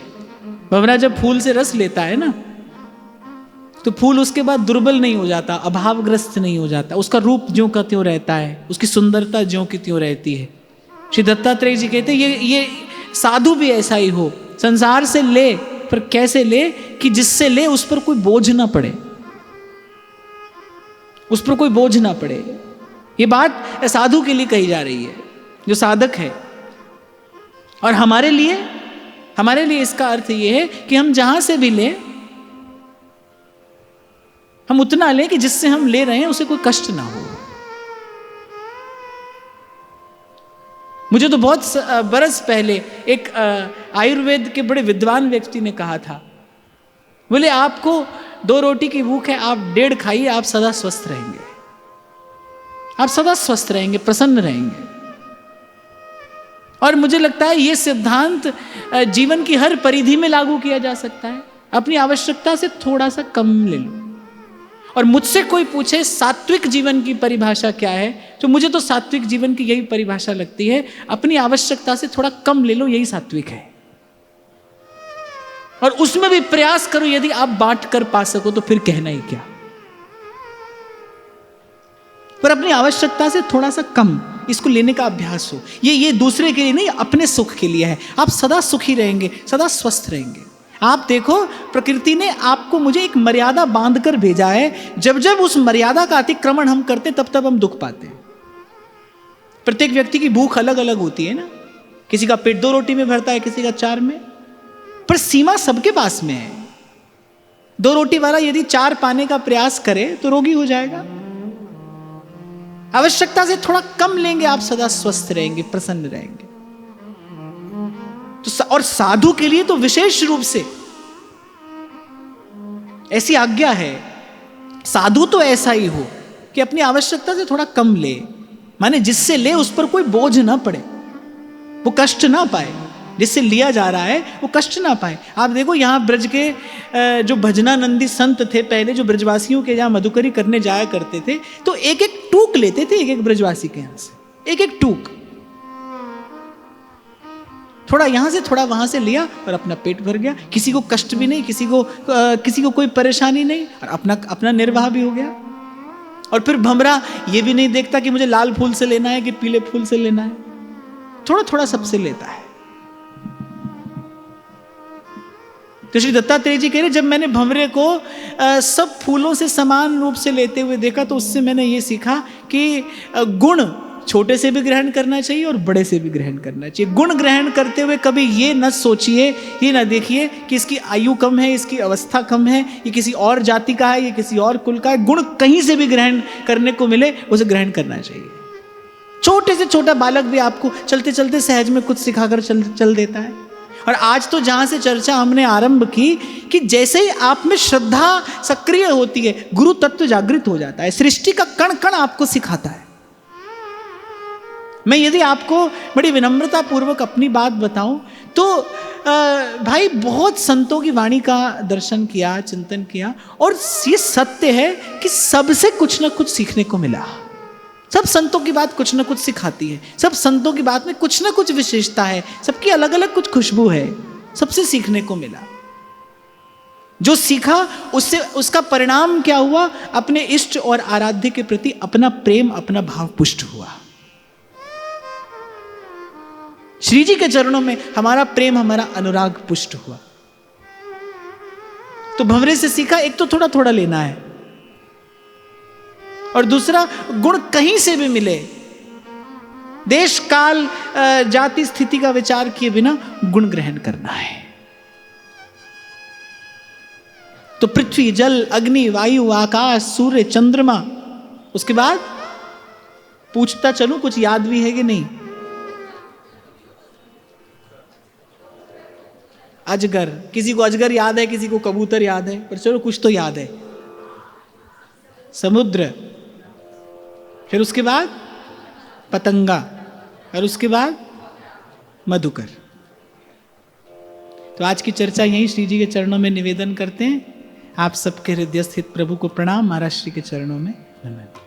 भंवरा जब फूल से रस लेता है ना, तो फूल उसके बाद दुर्बल नहीं हो जाता, अभावग्रस्त नहीं हो जाता, उसका रूप ज्यों का त्यों रहता है, उसकी सुंदरता ज्यों की त्यों रहती है। श्री दत्तात्रेय जी कहते हैं ये साधु भी ऐसा ही हो, संसार से ले, पर कैसे ले कि जिससे ले उस पर कोई बोझ ना पड़े, उस पर कोई बोझ ना पड़े। ये बात साधु के लिए कही जा रही है। जो साधक है और हमारे लिए इसका अर्थ ये है कि हम जहां से भी लें, हम उतना लें कि जिससे हम ले रहे हैं उसे कोई कष्ट ना हो। मुझे तो बहुत बरस पहले एक आयुर्वेद के बड़े विद्वान व्यक्ति ने कहा था, बोले आपको 2 रोटी की भूख है, आप 1.5 खाइए, आप सदा स्वस्थ रहेंगे, आप सदा स्वस्थ रहेंगे, प्रसन्न रहेंगे। और मुझे लगता है ये सिद्धांत जीवन की हर परिधि में लागू किया जा सकता है। अपनी आवश्यकता से थोड़ा सा कम ले लो। और मुझसे कोई पूछे सात्विक जीवन की परिभाषा क्या है, तो मुझे तो सात्विक जीवन की यही परिभाषा लगती है, अपनी आवश्यकता से थोड़ा कम ले लो, यही सात्विक है। और उसमें भी प्रयास करो, यदि आप बांट कर पा सको तो फिर कहना ही क्या। पर अपनी आवश्यकता से थोड़ा सा कम इसको लेने का अभ्यास हो। ये दूसरे के लिए नहीं, अपने सुख के लिए है। आप सदा सुखी रहेंगे, सदा स्वस्थ रहेंगे। आप देखो, प्रकृति ने आपको मुझे एक मर्यादा बांध कर भेजा है। जब जब उस मर्यादा का अतिक्रमण हम करते तब तब हम दुख पाते हैं। प्रत्येक व्यक्ति की भूख अलग अलग होती है ना, किसी का पेट 2 रोटी में भरता है, किसी का 4 में, पर सीमा सबके पास में है। 2 रोटी वाला यदि 4 पाने का प्रयास करे तो रोगी हो जाएगा। आवश्यकता से थोड़ा कम लेंगे, आप सदा स्वस्थ रहेंगे, प्रसन्न रहेंगे। तो और साधु के लिए तो विशेष रूप से ऐसी आज्ञा है, साधु तो ऐसा ही हो कि अपनी आवश्यकता से थोड़ा कम ले, माने जिससे ले उस पर कोई बोझ ना पड़े, वो कष्ट ना पाए, जिससे लिया जा रहा है वो कष्ट ना पाए। आप देखो यहाँ ब्रज के जो भजनानंदी संत थे पहले, जो ब्रजवासियों के यहाँ मधुकरी करने जाया करते थे, तो एक एक टूक लेते थे, एक एक ब्रजवासी के यहाँ से एक एक टूक, थोड़ा यहां से थोड़ा वहां से लिया और अपना पेट भर गया। किसी को कष्ट भी नहीं, किसी को कोई परेशानी नहीं, और अपना निर्वाह भी हो गया। और फिर भमरा ये भी नहीं देखता कि मुझे लाल फूल से लेना है कि पीले फूल से लेना है, थोड़ा थोड़ा सबसे लेता है। तो श्री दत्तात्रेय जी कह रहे, जब मैंने भंवरे को सब फूलों से समान रूप से लेते हुए देखा तो उससे मैंने ये सीखा कि गुण छोटे से भी ग्रहण करना चाहिए और बड़े से भी ग्रहण करना चाहिए। गुण ग्रहण करते हुए कभी ये न सोचिए, ये न देखिए कि इसकी आयु कम है, इसकी अवस्था कम है, ये किसी और जाति का है, ये किसी और कुल का है। गुण कहीं से भी ग्रहण करने को मिले उसे ग्रहण करना चाहिए। छोटे से छोटा बालक भी आपको चलते चलते सहज में कुछ सिखाकर चल देता है। और आज तो जहां से चर्चा हमने आरंभ की कि जैसे ही आप में श्रद्धा सक्रिय होती है, गुरु तत्व जागृत हो जाता है, सृष्टि का कण कण आपको सिखाता है। मैं यदि आपको बड़ी विनम्रता पूर्वक अपनी बात बताऊं तो भाई बहुत संतों की वाणी का दर्शन किया, चिंतन किया, और ये सत्य है कि सबसे कुछ ना कुछ सीखने को मिला। सब संतों की बात कुछ ना कुछ सिखाती है, सब संतों की बात में कुछ ना कुछ विशेषता है, सबकी अलग अलग कुछ खुशबू है, सबसे सीखने को मिला। जो सीखा उससे उसका परिणाम क्या हुआ, अपने इष्ट और आराध्य के प्रति अपना प्रेम, अपना भाव पुष्ट हुआ। श्री जी के चरणों में हमारा प्रेम, हमारा अनुराग पुष्ट हुआ। तो भंवरे से सीखा, एक तो थोड़ा थोड़ा लेना है, और दूसरा गुण कहीं से भी मिले, देश काल जाति स्थिति का विचार किए बिना गुण ग्रहण करना है। तो पृथ्वी, जल, अग्नि, वायु, आकाश, सूर्य, चंद्रमा, उसके बाद पूछता चलूं कुछ याद भी है कि नहीं। अजगर, किसी को अजगर याद है, किसी को कबूतर याद है, पर चलो कुछ तो याद है। समुद्र, फिर उसके बाद पतंगा, और उसके बाद मधुकर। तो आज की चर्चा यहीं श्री जी के चरणों में निवेदन करते हैं। आप सबके हृदय स्थित प्रभु को प्रणाम, महाराज श्री के चरणों में नमन।